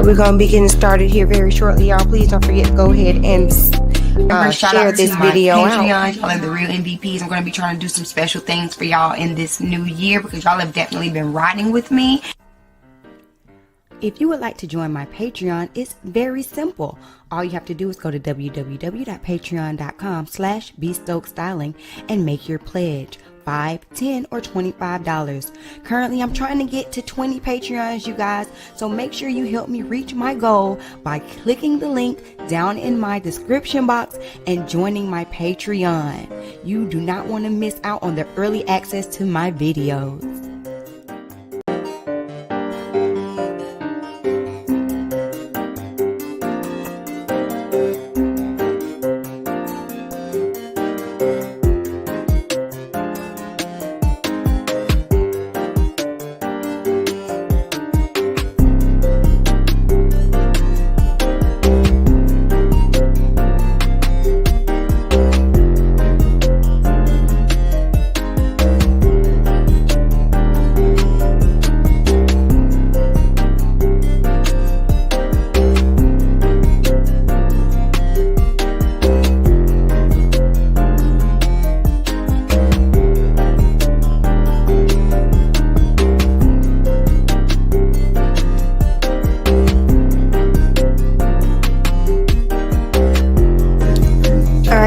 we're going to be getting started here very shortly, y'all. Please don't forget to go ahead and share this video out. Y'all are the real MVPs. I'm going to be trying to do some special things for y'all in this new year because y'all have definitely been riding with me. If you would like to join my Patreon, it's very simple. All you have to do is go to www.patreon.com/bstokestyling and make your pledge. $5, $10, or $25. Currently, I'm trying to get to 20 Patreons, you guys, so make sure you help me reach my goal by clicking the link down in my description box and joining my Patreon. You do not want to miss out on the early access to my videos.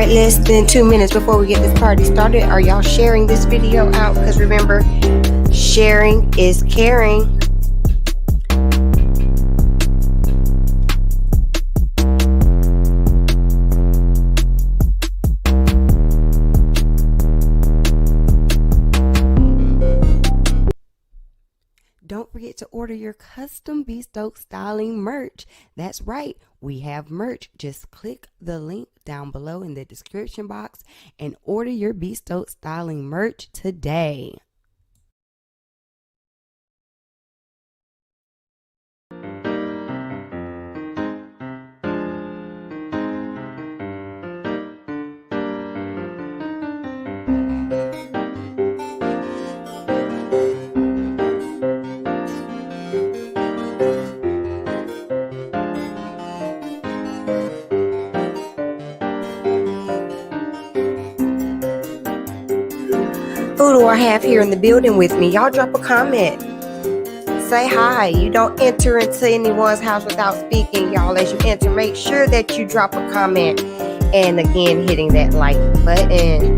Less than 2 minutes before we get this party started. Are y'all sharing this video out? Because remember, sharing is caring. Don't forget to order your custom Bespoke Styling merch. That's right, we have merch. Just click the link down below in the description box and order your Bespoke Styling merch today. Who do I have here in the building with me? Y'all drop a comment. Say hi. You don't enter into anyone's house without speaking, y'all. As you enter, make sure that you drop a comment. And again, hitting that like button.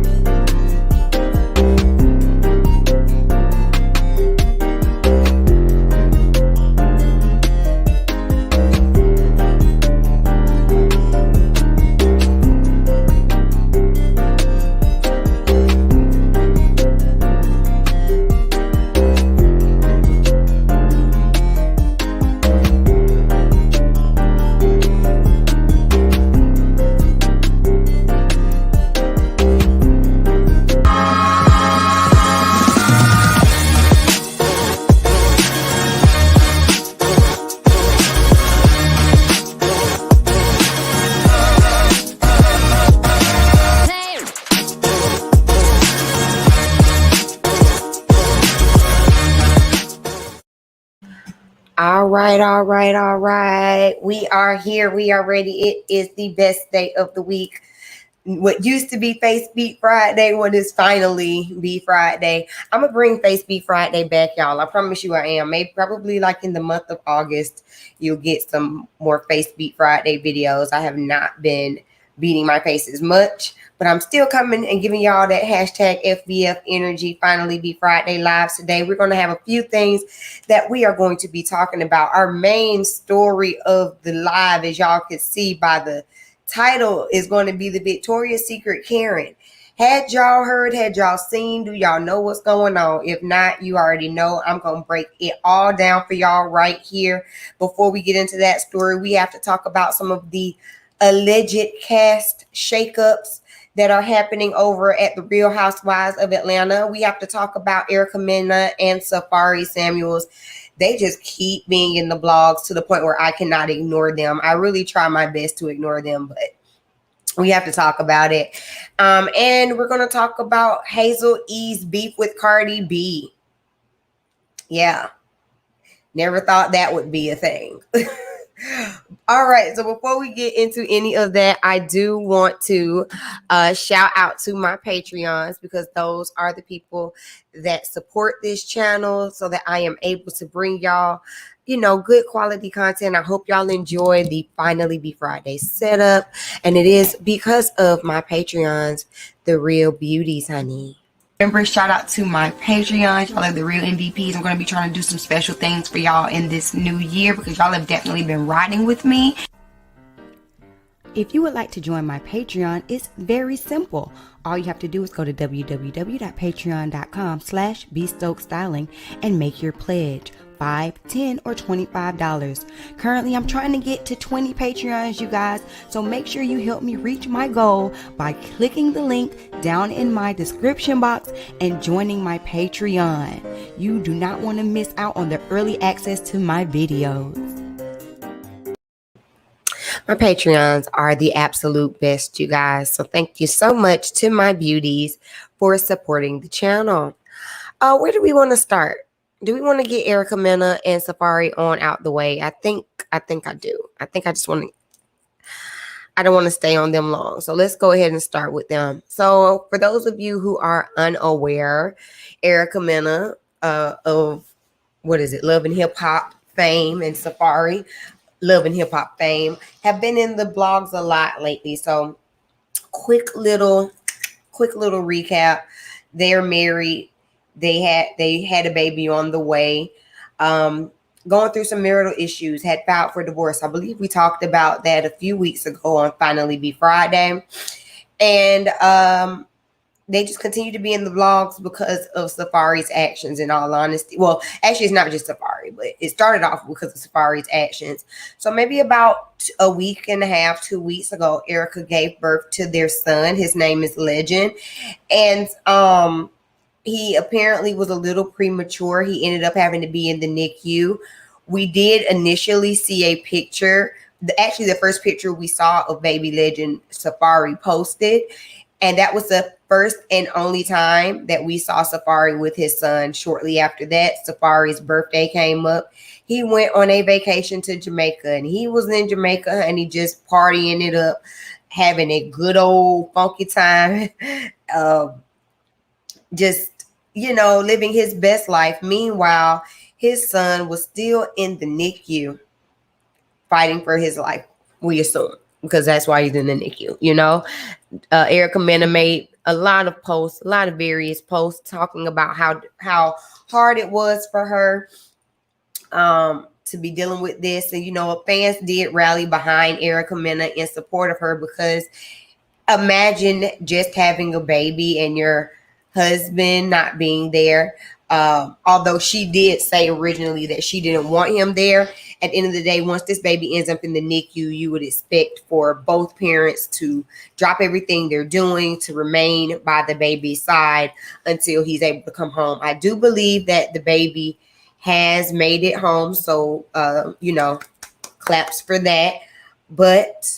All right. We are here. We are ready. It is the best day of the week. What used to be Face Beat Friday, what is finally Be Friday. I'm gonna bring Face Beat Friday back, y'all. I promise you I am. Maybe probably like in the month of August, you'll get some more Face Beat Friday videos. I have not been beating my face as much, but I'm still coming and giving y'all that hashtag FBF energy. Finally Be Friday lives today. We're going to have a few things that we are going to be talking about. Our main story of the live, as y'all can see by the title, is going to be the Victoria's Secret Karen. Had y'all heard? Had y'all seen? Do y'all know what's going on? If not, you already know. I'm going to break it all down for y'all right here. Before we get into that story, we have to talk about some of the alleged cast shakeups that are happening over at the Real Housewives of Atlanta. We have to talk about Erica Mena and Safaree Samuels. They just keep being in the blogs to the point where I cannot ignore them. I really try my best to ignore them, but we have to talk about it. And we're going to talk about Hazel E's beef with Cardi B. Yeah. Never thought that would be a thing. All right. So before we get into any of that, I do want to shout out to my Patreons, because those are the people that support this channel so that I am able to bring y'all, good quality content. I hope y'all enjoy the Finally Be Friday setup. And it is because of my Patreons, the real beauties, honey. Remember, shout out to my Patreon. Y'all are the real MVPs. I'm going to be trying to do some special things for y'all in this new year because y'all have definitely been riding with me. If you would like to join my Patreon, it's very simple. All you have to do is go to www.patreon.com/bstokestyling and make your pledge. $5, $10, or $25. Currently, I'm trying to get to 20 Patreons, you guys. So make sure you help me reach my goal by clicking the link down in my description box and joining my Patreon. You do not want to miss out on the early access to my videos. My Patreons are the absolute best, you guys. So thank you so much to my beauties for supporting the channel. Where do we want to start? Do we want to get Erica Mena and Safaree on out the way? I think I do. I think I just want to, I don't want to stay on them long. So let's go ahead and start with them. So for those of you who are unaware, Erica Mena of, Love and Hip Hop fame, and Safaree, Love and Hip Hop fame, have been in the blogs a lot lately. So quick little recap. They're married. They had a baby on the way, going through some marital issues, had filed for divorce. I believe we talked about that a few weeks ago on Finally Be Friday. And they just continue to be in the vlogs because of Safaree's actions, in all honesty. Well, actually, it's not just Safaree, but it started off because of Safaree's actions. So maybe about a week and a half, 2 weeks ago, Erica gave birth to their son. His name is Legend. And he apparently was a little premature. He ended up having to be in the NICU. We did initially see a picture. Actually, the first picture we saw of baby Legend, Safaree posted. And that was the first and only time that we saw Safaree with his son. Shortly after that, Safaree's birthday came up. He went on a vacation to Jamaica. And he was in Jamaica and he just partying it up, having a good old funky time. Living his best life. Meanwhile, his son was still in the NICU fighting for his life, we assume, because that's why he's in the NICU. Erica Mena made a lot of various posts talking about how hard it was for her to be dealing with this. And, fans did rally behind Erica Mena in support of her, because imagine just having a baby and your husband not being there. Although she did say originally that she didn't want him there. At the end of the day, once this baby ends up in the NICU, you would expect for both parents to drop everything they're doing to remain by the baby's side until he's able to come home. I do believe that the baby has made it home. So, claps for that. But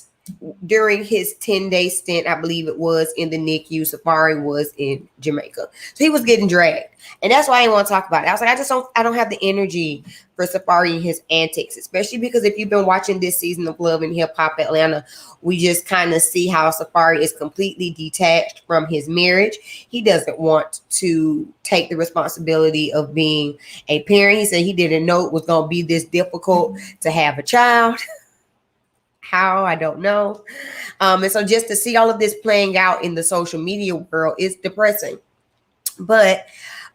during his 10-day stint, I believe it was, in the NICU, Safaree was in Jamaica. So he was getting dragged. And that's why I didn't want to talk about it. I was like, I don't have the energy for Safaree and his antics, especially because if you've been watching this season of Love and Hip Hop Atlanta, we just kind of see how Safaree is completely detached from his marriage. He doesn't want to take the responsibility of being a parent. He said he didn't know it was going to be this difficult to have a child. How, I don't know. And so just to see all of this playing out in the social media world is depressing. But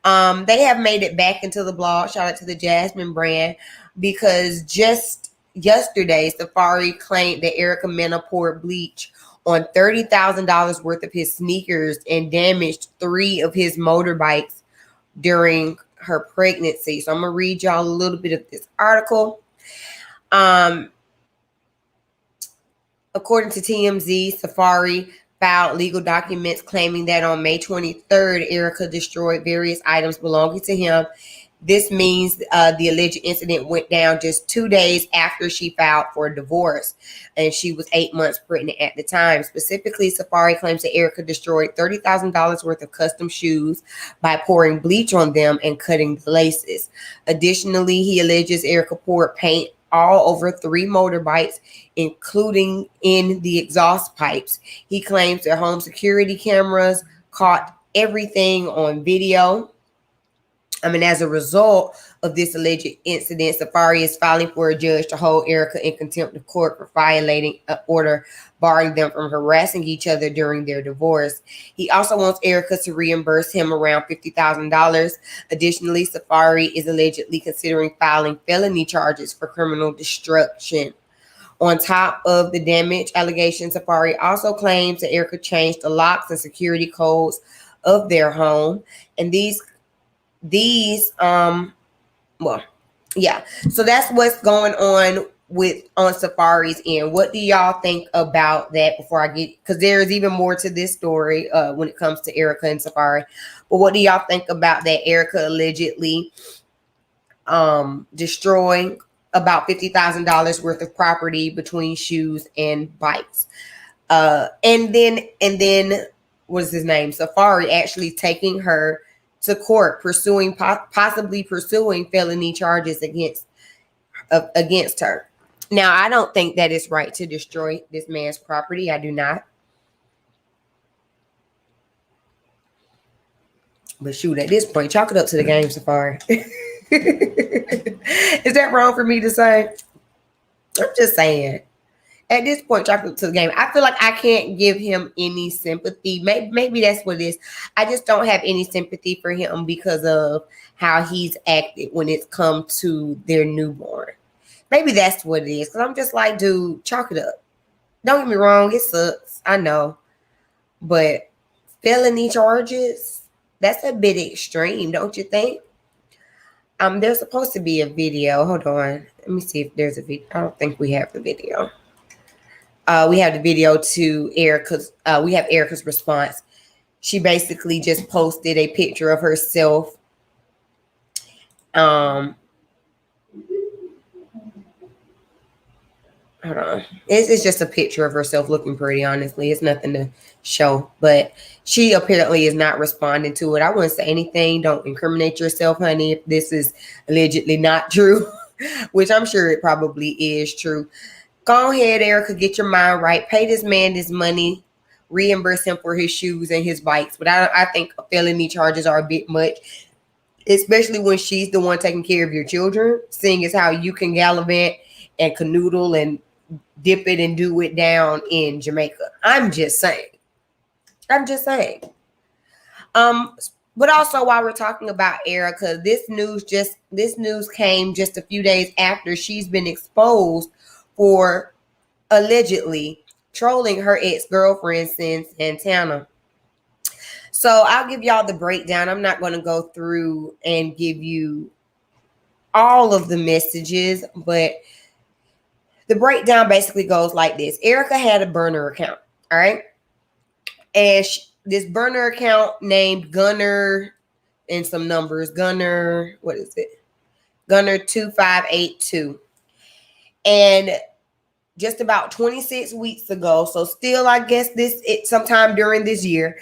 they have made it back into the blog. Shout out to the Jasmine brand, because just yesterday, Safaree claimed that Erica Mena poured bleach on $30,000 worth of his sneakers and damaged 3 of his motorbikes during her pregnancy. So I'm going to read y'all a little bit of this article. According to TMZ, Safaree filed legal documents claiming that on May 23rd, Erica destroyed various items belonging to him. This means the alleged incident went down just 2 days after she filed for a divorce, and she was 8 months pregnant at the time. Specifically, Safaree claims that Erica destroyed $30,000 worth of custom shoes by pouring bleach on them and cutting the laces. Additionally, he alleges Erica poured paint all over 3 motorbikes, including in the exhaust pipes. He claims their home security cameras caught everything on video. As a result of this alleged incident, Safaree is filing for a judge to hold Erica in contempt of court for violating an order barring them from harassing each other during their divorce. He also wants Erica to reimburse him around $50,000. Additionally, Safaree is allegedly considering filing felony charges for criminal destruction. On top of the damage allegations, Safaree also claims that Erica changed the locks and security codes of their home, and so that's what's going on on Safaree's end. What do y'all think about that before I get, because there's even more to this story when it comes to Erica and Safaree, but what do y'all think about that? Erica allegedly destroying about $50,000 worth of property between shoes and bikes, and then what's his name, Safaree actually taking her to court, possibly pursuing felony charges against her. Now, I don't think that it's right to destroy this man's property. I do not. But shoot, at this point, chalk it up to the game, Safaree. Is that wrong for me to say? I'm just saying. At this point, chalk it up to the game. I feel like I can't give him any sympathy. Maybe that's what it is. I just don't have any sympathy for him because of how he's acted when it's come to their newborn. Maybe that's what it is. Because I'm just like, dude, chalk it up. Don't get me wrong. It sucks. I know. But felony charges, that's a bit extreme, don't you think? There's supposed to be a video. Hold on. Let me see if there's a video. I don't think we have the video. We have the video to Erica's. We have Erica's response. She basically just posted a picture of herself. Hold on. It's just a picture of herself looking pretty, honestly. It's nothing to show. But she apparently is not responding to it. I wouldn't say anything. Don't incriminate yourself, honey, if this is allegedly not true, which I'm sure it probably is true. Go ahead, Erica, get your mind right. Pay this man this money. Reimburse him for his shoes and his bikes. But I think felony charges are a bit much, especially when she's the one taking care of your children, seeing as how you can gallivant and canoodle and dip it and do it down in Jamaica. I'm just saying. But also, while we're talking about Erica, this news came just a few days after she's been exposed for allegedly trolling her ex-girlfriend, Santana. So I'll give y'all the breakdown. I'm not going to go through and give you all of the messages, but the breakdown basically goes like this. Erica had a burner account, all right? And this burner account named Gunner and some numbers. Gunner, what is it? Gunner 2582. And just about 26 weeks ago, so still, I guess sometime during this year,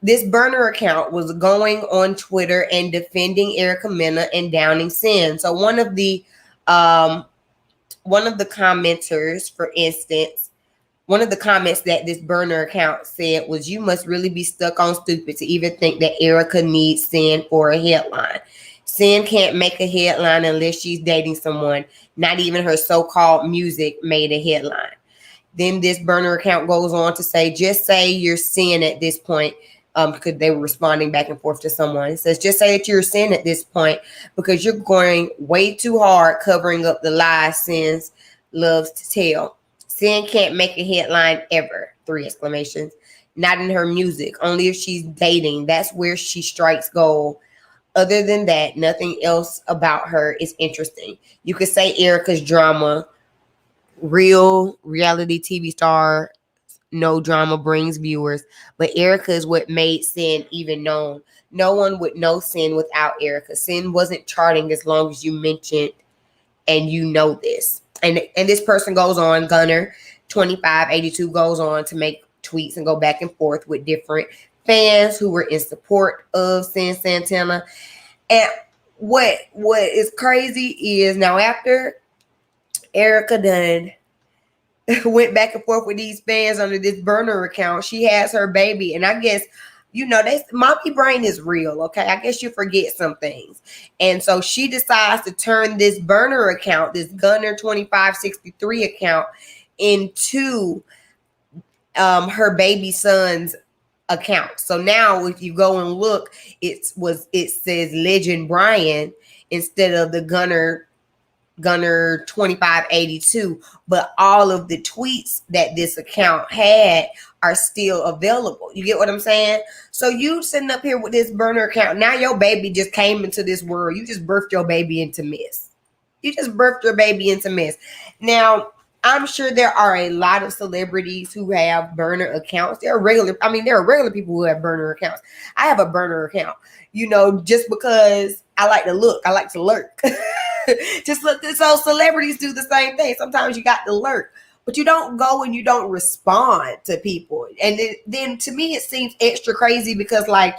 this burner account was going on Twitter and defending Erica Mena and downing Sin. So one of the commenters, for instance, one of the comments that this burner account said was, "You must really be stuck on stupid to even think that Erica needs Sin for a headline. Sin can't make a headline unless she's dating someone. Not even her so-called music made a headline." Then this burner account goes on to say, "Just say you're Sin at this point," because they were responding back and forth to someone. It says, "Just say that you're Sin at this point because you're going way too hard covering up the lies Sin loves to tell. Sin can't make a headline ever. 3 exclamations. Not in her music. Only if she's dating. That's where she strikes gold. Other than that, nothing else about her is interesting. You could say Erica's drama. Real reality TV star. No drama brings viewers. But Erica is what made Sin even known. No one would know Sin without Erica. Sin wasn't charting as long as you mentioned, and you know this." And this person goes on, Gunner 2582 goes on to make tweets and go back and forth with different fans who were in support of Sin Santana. And what is crazy is now after Erica done went back and forth with these fans under this burner account. She has her baby, and I guess, you know, mommy brain is real, okay? I guess you forget some things. And so she decides to turn this burner account, this Gunner 2563 account, into her baby son's account. So now if you go and look, it says Legend Brian instead of the Gunner 2582, but all of the tweets that this account had are still available. You get what I'm saying? So you sitting up here with this burner account. Now your baby just came into this world. You just birthed your baby into mess. You just birthed your baby into mess. Now, I'm sure there are a lot of celebrities who have burner accounts. There are regular people who have burner accounts. I have a burner account, you know, just because I like to look. I like to lurk. Just look. So celebrities do the same thing. Sometimes you got to lurk, but you don't go and you don't respond to people. And then to me, it seems extra crazy because like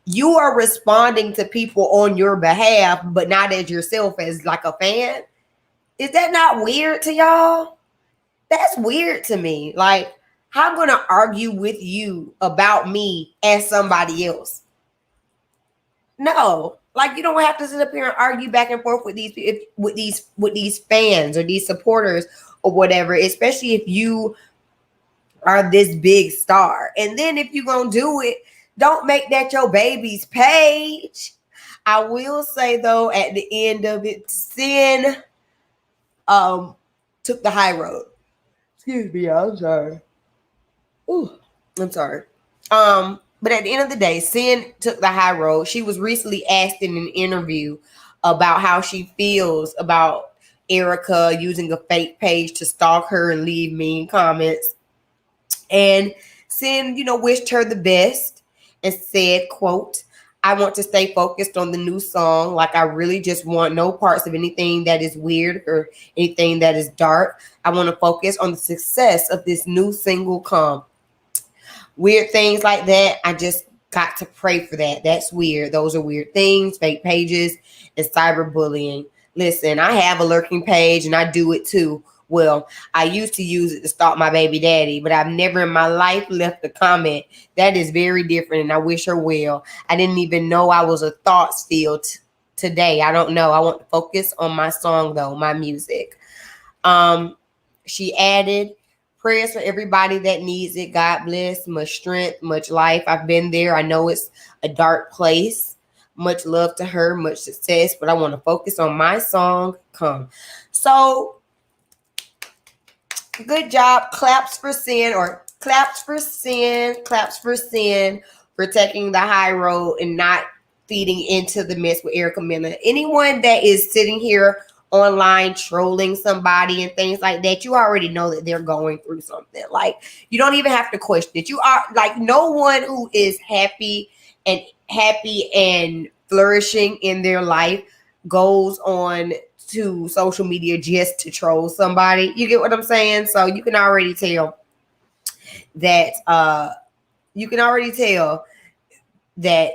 you are responding to people on your behalf, but not as yourself as like a fan. Is that not weird to y'all? That's weird to me. Like, how I'm gonna argue with you about me as somebody else? No, like you don't have to sit up here and argue back and forth with these fans or these supporters or whatever, especially if you are this big star. And then if you're gonna do it, don't make that your baby's page. I will say though, at the end of it, Sin took the high road. Excuse me, I'm sorry. Ooh, I'm sorry. But at the end of the day, Sin took the high road. She was recently asked in an interview about how she feels about Erica using a fake page to stalk her and leave mean comments. And Sin, you know, wished her the best and said, quote, "I want to stay focused on the new song. Like, I really just want no parts of anything that is weird or anything that is dark. I want to focus on the success of this new single come. Weird things like that, I just got to pray for that. That's weird. Those are weird things, fake pages, and cyberbullying. Listen, I have a lurking page and I do it too. Well, I used to use it to stalk my baby daddy, but I've never in my life left a comment. That is very different, and I wish her well. I didn't even know I was a thoughts field today. I don't know. I want to focus on my song, though, my music." She added, "Prayers for everybody that needs it. God bless. Much strength, much life. I've been there. I know it's a dark place. Much love to her, much success, but I want to focus on my song, Come." So, good job. Claps for Sin for taking the high road and not feeding into the mess with Erica Mena. Anyone that is sitting here online trolling somebody and things like that, you already know that they're going through something. Like, you don't even have to question it. You are like, no one who is happy and flourishing in their life goes on to social media just to troll somebody. You get what I'm saying? So you can already tell that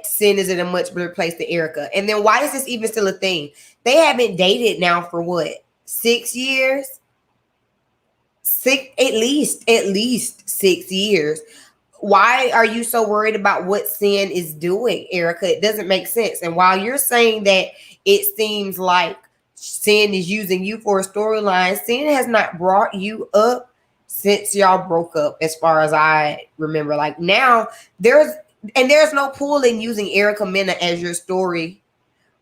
Sin is in a much better place than Erica. And then why is this even still a thing? They haven't dated now for what? 6 years? At least 6 years. Why are you so worried about what Sin is doing, Erica? It doesn't make sense. And while you're saying that it seems like Sin is using you for a storyline, Sin has not brought you up since y'all broke up, as far as I remember. Like, now there's no pull in using Erica Mena as your story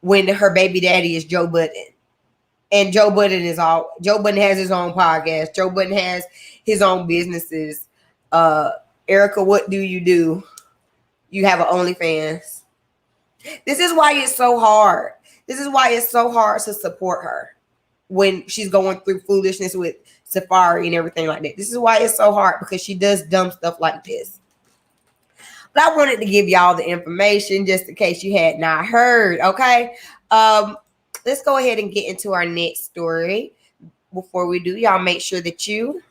when her baby daddy is Joe Budden. And Joe Budden has his own podcast. Joe Budden has his own businesses. Erica, what do? You have an OnlyFans. This is why it's so hard. This is why it's so hard to support her when she's going through foolishness with Safaree and everything like that. This is why it's so hard, because she does dumb stuff like this. But I wanted to give y'all the information just in case you had not heard, okay? Let's go ahead and get into our next story. Before we do, y'all make sure that you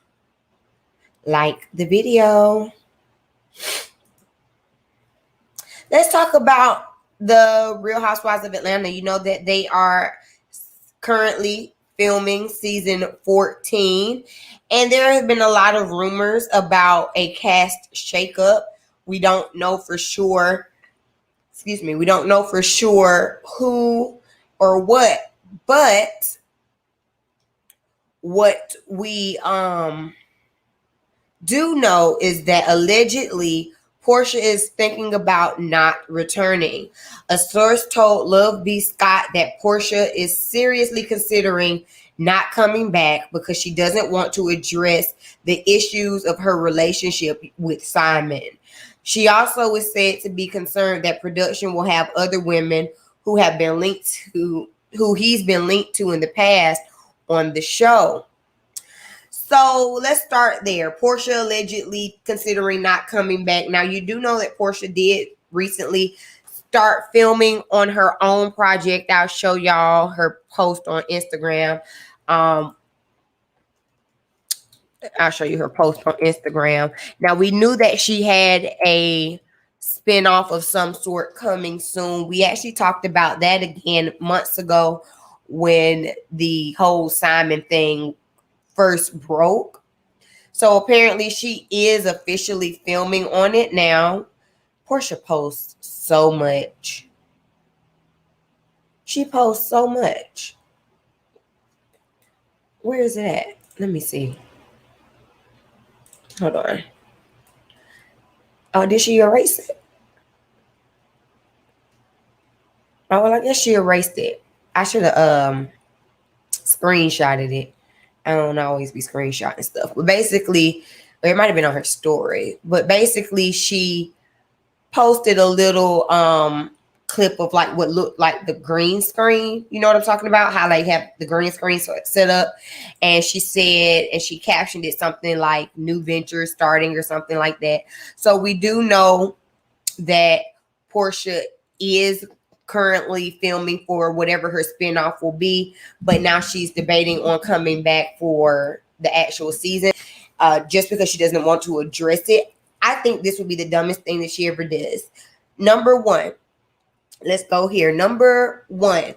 like the video. Let's talk about the Real Housewives of Atlanta. You know that they are currently filming season 14, and there have been a lot of rumors about a cast shakeup. We don't know for sure. We don't know for sure who or what, but what we do know is that allegedly Portia is thinking about not returning. A source told Love B. Scott that Portia is seriously considering not coming back because she doesn't want to address the issues of her relationship with Simon. She also is said to be concerned that production will have other women who have been linked to, who he's been linked to in the past on the show. So let's start there. Portia allegedly considering not coming back. Now, you do know that Portia did recently start filming on her own project. I'll show y'all her post on Instagram. I'll show you her post on Instagram. Now, we knew that she had a spinoff of some sort coming soon. We actually talked about that again months ago when the whole Simon thing first broke. So apparently she is officially filming on it now. Portia posts so much. She posts so much. Where is it at? Let me see. Hold on. Oh, did she erase it? Oh, well, I guess she erased it. I should have screenshotted it. I don't always be screenshotting stuff. But basically, it might have been on her story. But basically, she posted a little clip of like what looked like the green screen. You know what I'm talking about? How they have the green screen set up. And she said, and she captioned it something like new ventures starting or something like that. So we do know that Portia is currently filming for whatever her spinoff will be, but now she's debating on coming back for the actual season just because she doesn't want to address it. I think this would be the dumbest thing that she ever does. Number one, let's go here. Number one,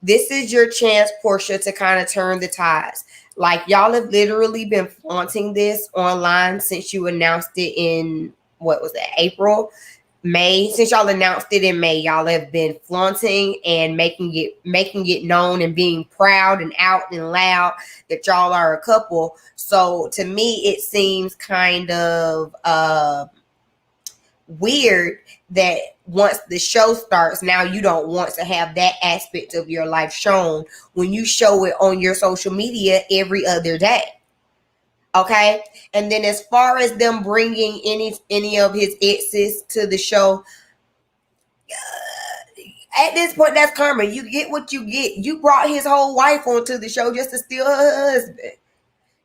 this is your chance, Portia, to kind of turn the tides. Like, y'all have literally been flaunting this online since you announced it in, what was that, April? May. Since y'all announced it in May, y'all have been flaunting and making it known and being proud and out and loud that y'all are a couple. So to me, it seems kind of weird that once the show starts, now you don't want to have that aspect of your life shown when you show it on your social media every other day. Okay. And then as far as them bringing any of his exes to the show, at this point, that's karma. You get what you get. You brought his whole wife onto the show just to steal her husband.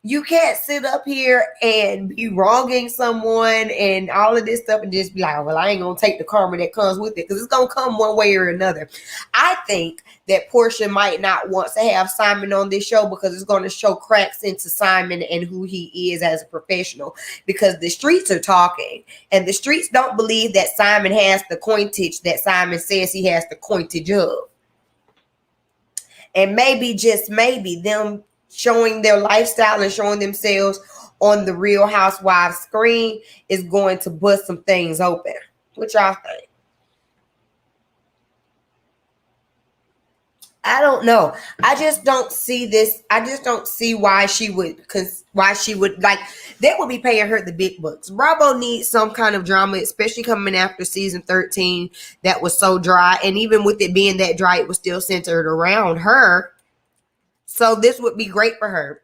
You can't sit up here and be wronging someone and all of this stuff and just be like, well, I ain't going to take the karma that comes with it, because it's going to come one way or another. I think that Portia might not want to have Simon on this show because it's going to show cracks into Simon and who he is as a professional, because the streets are talking and the streets don't believe that Simon has the coinage that Simon says he has the coinage of. And maybe, just maybe, them showing their lifestyle and showing themselves on the Real Housewives screen is going to bust some things open. What y'all think? I don't know. I just don't see this. I just don't see why she would, like, they would be paying her the big bucks. Bravo needs some kind of drama, especially coming after season 13 that was so dry. And even with it being that dry, it was still centered around her. So this would be great for her.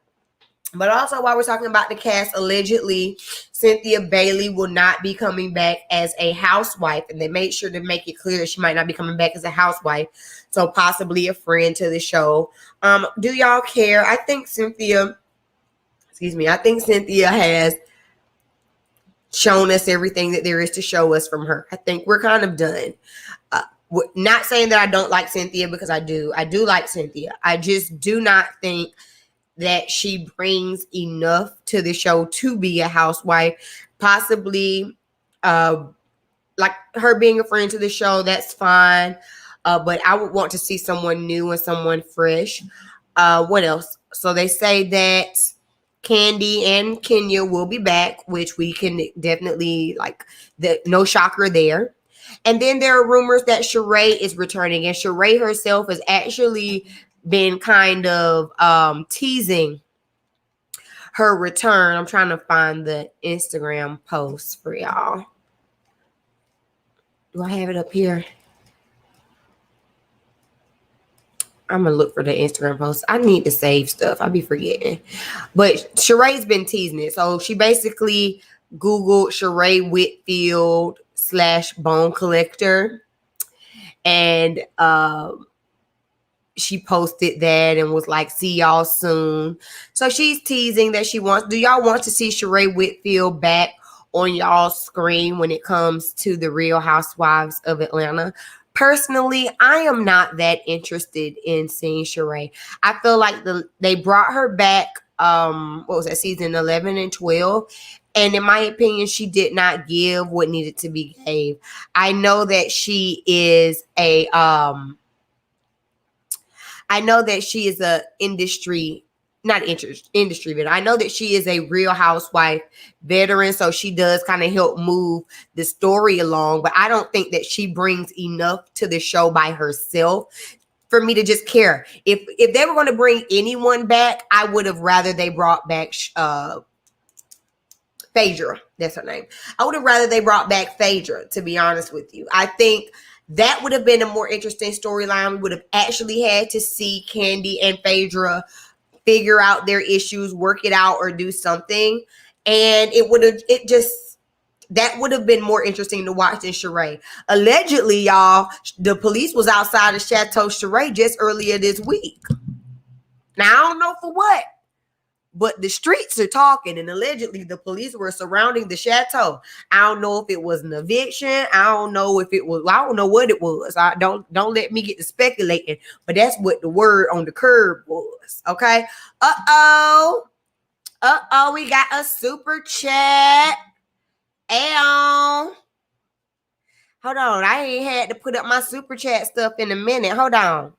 But also, while we're talking about the cast, allegedly, Cynthia Bailey will not be coming back as a housewife. And they made sure to make it clear that she might not be coming back as a housewife. So possibly a friend to the show. Do y'all care? I think Cynthia has shown us everything that there is to show us from her. I think we're kind of done. Not saying that I don't like Cynthia, because I do like Cynthia. I just do not think that she brings enough to the show to be a housewife. Possibly like her being a friend to the show, that's fine. But I would want to see someone new and someone fresh. What else? So they say that Candy and Kenya will be back, which we can definitely no shocker there. And then there are rumors that Sheree is returning, and Sheree herself has actually been kind of teasing her return. I'm trying to find the Instagram post for y'all. Do I have it up here? I'm going to look for the Instagram post. I need to save stuff. I'll be forgetting. But Sheree's been teasing it. So she basically Googled Sheree Whitfield / bone collector. And she posted that and was like, see y'all soon. So she's teasing that she wants. Do y'all want to see Sheree Whitfield back on y'all's screen when it comes to the Real Housewives of Atlanta? Personally, I am not that interested in seeing Sheree. I feel like they brought her back, what was that, season 11 and 12. And in my opinion, she did not give what needed to be gave. I know that she is a industry, not industry, but I know that she is a Real Housewife veteran. So she does kind of help move the story along. But I don't think that she brings enough to the show by herself for me to just care. If they were going to bring anyone back, I would have rather they brought back Phaedra. That's her name. I would have rather they brought back Phaedra, to be honest with you. I think that would have been a more interesting storyline. We would have actually had to see Candy and Phaedra figure out their issues, work it out, or do something. And that would have been more interesting to watch than Sheree. Allegedly, y'all, the police was outside of Chateau Sheree just earlier this week. Now, I don't know for what, but the streets are talking, and allegedly the police were surrounding the chateau. I don't know if it was an eviction. I don't know what it was. Don't let me get to speculating, but that's what the word on the curb was. Okay. We got a super chat. Hold on. I ain't had to put up my super chat stuff in a minute. Hold on.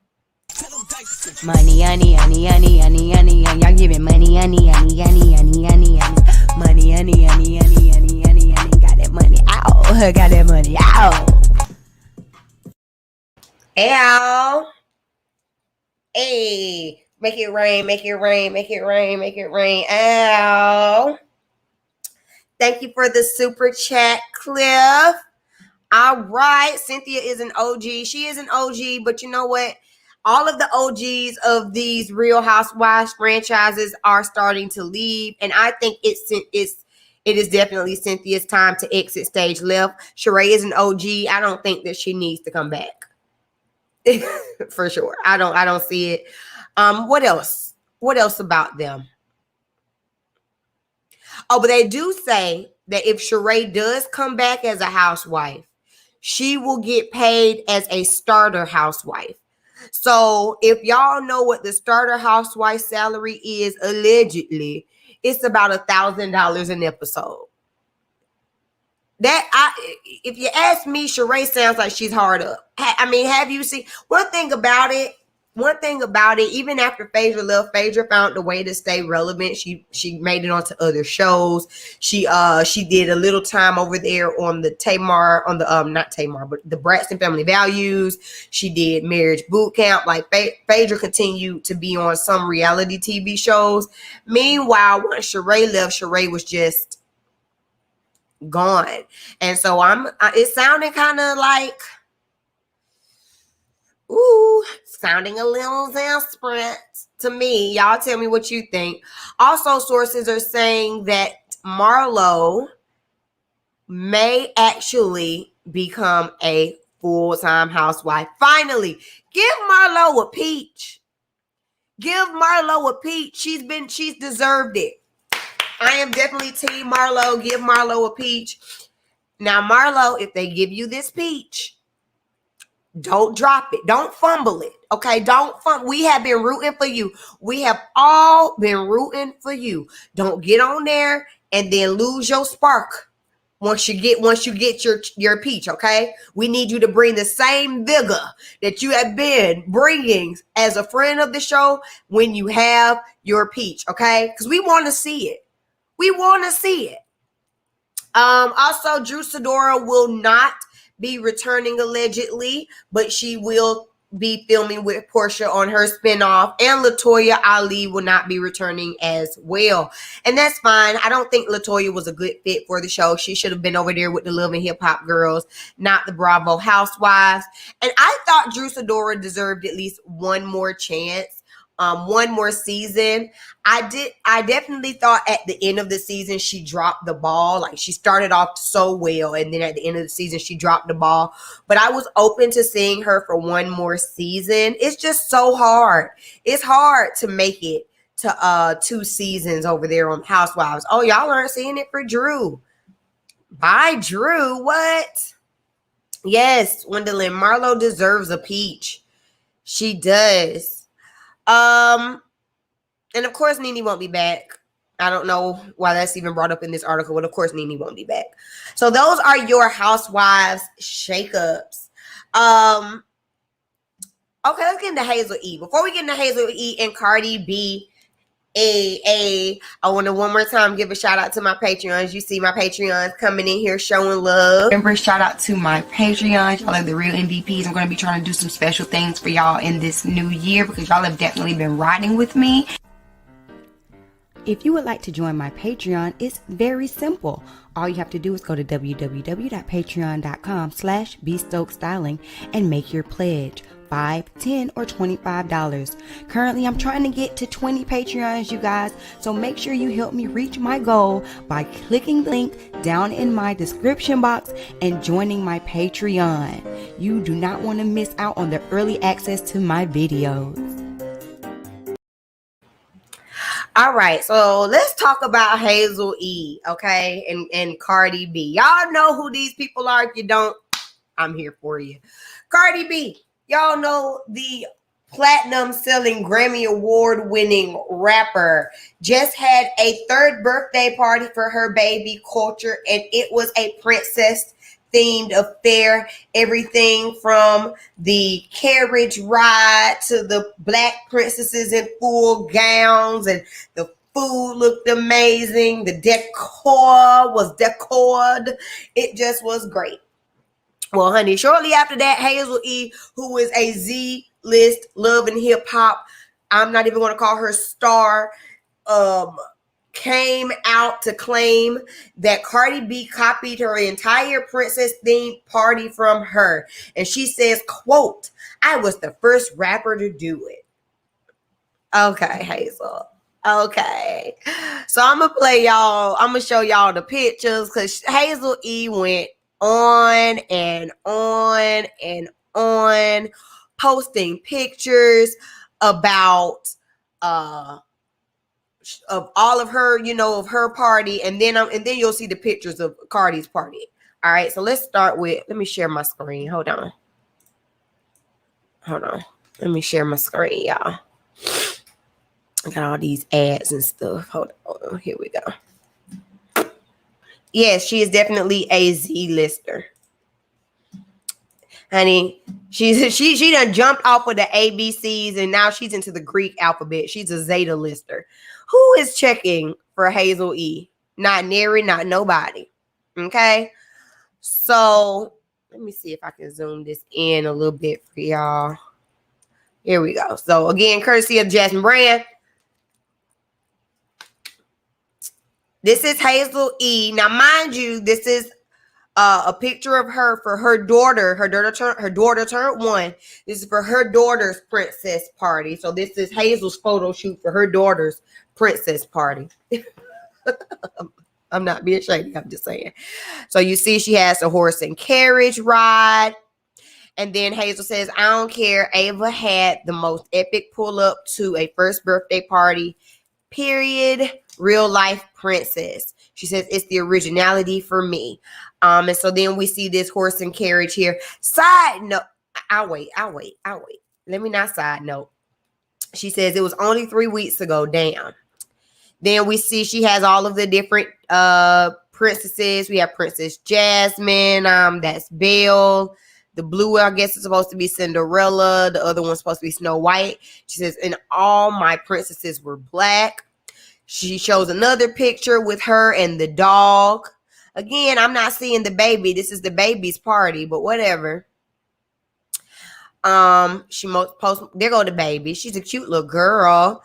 Money, honey, honey, honey, honey, honey, honey. Y'all giving money, honey, honey, honey, honey, honey, honey. Money, honey, honey, honey, honey, honey, honey. Got that money out. Got that money out. Hey, make it rain, make it rain, make it rain, make it rain. Ow. Thank you for the super chat, Cliff. All right. Cynthia is an OG. She is an OG, but you know what? All of the OGs of these Real Housewives franchises are starting to leave. And I think it is definitely Cynthia's time to exit stage left. Sheree is an OG. I don't think that she needs to come back. For sure. I don't see it. What else? What else about them? Oh, but they do say that if Sheree does come back as a housewife, she will get paid as a starter housewife. So if y'all know what the starter housewife salary is, allegedly, it's about $1,000 an episode. If you ask me, Sheree sounds like she's hard up. I mean, have you seen one thing about it? Even after Phaedra left, Phaedra found a way to stay relevant. She made it onto other shows. She did a little time over there on the the Braxton Family Values. She did Marriage Boot Camp. Like Phaedra continued to be on some reality TV shows. Meanwhile, when Sheree left, Sheree was just gone. And so it sounded kind of like, sounding a little desperate to me. Y'all tell me what you think. Also, sources are saying that Marlo may actually become a full-time housewife. Finally, give Marlo a peach. Give Marlo a peach. She's deserved it. I am definitely team Marlo. Give Marlo a peach. Now, Marlo, if they give you this peach, don't drop it. Don't fumble it. Okay? We have been rooting for you. We have all been rooting for you. Don't get on there and then lose your spark once you get your peach, okay? We need you to bring the same vigor that you have been bringing as a friend of the show when you have your peach, okay? Because we want to see it. We want to see it. Also, Drew Sidora will not be returning allegedly, but she will be filming with Portia on her spinoff, and Latoya Ali will not be returning as well. And that's fine. I don't think Latoya was a good fit for the show. She should have been over there with the Love and Hip Hop girls, not the Bravo Housewives. And I thought Drew Sidora deserved at least one more chance. One more season. I definitely thought at the end of the season she dropped the ball. Like, she started off so well, and then at the end of the season she dropped the ball. But I was open to seeing her for one more season. It's just so hard. It's hard to make it to 2 seasons over there on Housewives. Oh, y'all aren't seeing it for Drew. Bye, Drew. What? Yes, Gwendolyn, Marlo deserves a peach. She does. And of course, Nene won't be back. I don't know why that's even brought up in this article, but of course, Nene won't be back. So those are your Housewives shakeups. Okay, let's get into Hazel E. Before we get into Hazel E and Cardi B, I want to one more time give a shout out to my Patreons. You see my Patreons coming in here showing love. Remember, shout out to my Patreons. Y'all are the real MVPs. I'm going to be trying to do some special things for y'all in this new year because y'all have definitely been riding with me. If you would like to join my Patreon, it's very simple. All you have to do is go to www.patreon.com/bstokestyling and make your pledge. $5, $10, or $25. Currently, I'm trying to get to 20 Patreons, you guys, so make sure you help me reach my goal by clicking the link down in my description box and joining my Patreon. You do not want to miss out on the early access to my videos. All right, so let's talk about Hazel E, okay, and Cardi B. Y'all know who these people are. If you don't, I'm here for you. Cardi B. Y'all know the platinum selling Grammy award winning rapper just had a 3rd birthday party for her baby Culture, and it was a princess themed affair. Everything from the carriage ride to the black princesses in full gowns, and the food looked amazing. The decor was decored. It just was great. Well, honey, shortly after that, Hazel E., who is a Z-list Love and Hip Hop, I'm not even going to call her star, came out to claim that Cardi B copied her entire princess-themed party from her. And she says, quote, "I was the first rapper to do it." Okay, Hazel. Okay. So I'm going to show y'all the pictures because Hazel E. went on and on and on, posting pictures about of all of her, of her party, and then you'll see the pictures of Cardi's party. All right, so let's start with. Let me share my screen. Hold on. Let me share my screen, y'all. I got all these ads and stuff. Hold on. Here we go. Yes, she is definitely a Z-lister. Honey, she done jumped off of the ABCs and now she's into the Greek alphabet. She's a Zeta lister. Who is checking for Hazel E? Not Neri, not nobody. Okay? So, let me see if I can zoom this in a little bit for y'all. Here we go. So, again, courtesy of Jasmine Brand. This is Hazel E. Now, mind you, this is a picture of her for her daughter. Her daughter turned 1. This is for her daughter's princess party. So this is Hazel's photo shoot for her daughter's princess party. I'm not being shady. I'm just saying. So you see she has a horse and carriage ride. And then Hazel says, "I don't care. Ava had the most epic pull up to a first birthday party. Period. Real life princess." She says it's the originality for me. And so then we see this horse and carriage here. Side note, I'll wait. Let me not side note. She says it was only 3 weeks ago. Damn. Then we see she has all of the different princesses. We have Princess Jasmine. That's Belle. The blue, I guess, is supposed to be Cinderella. The other one's supposed to be Snow White. She says, and all my princesses were black. She shows another picture with her and the dog. Again, I'm not seeing the baby. This is the baby's party, but whatever. She posts, there go the baby. She's a cute little girl.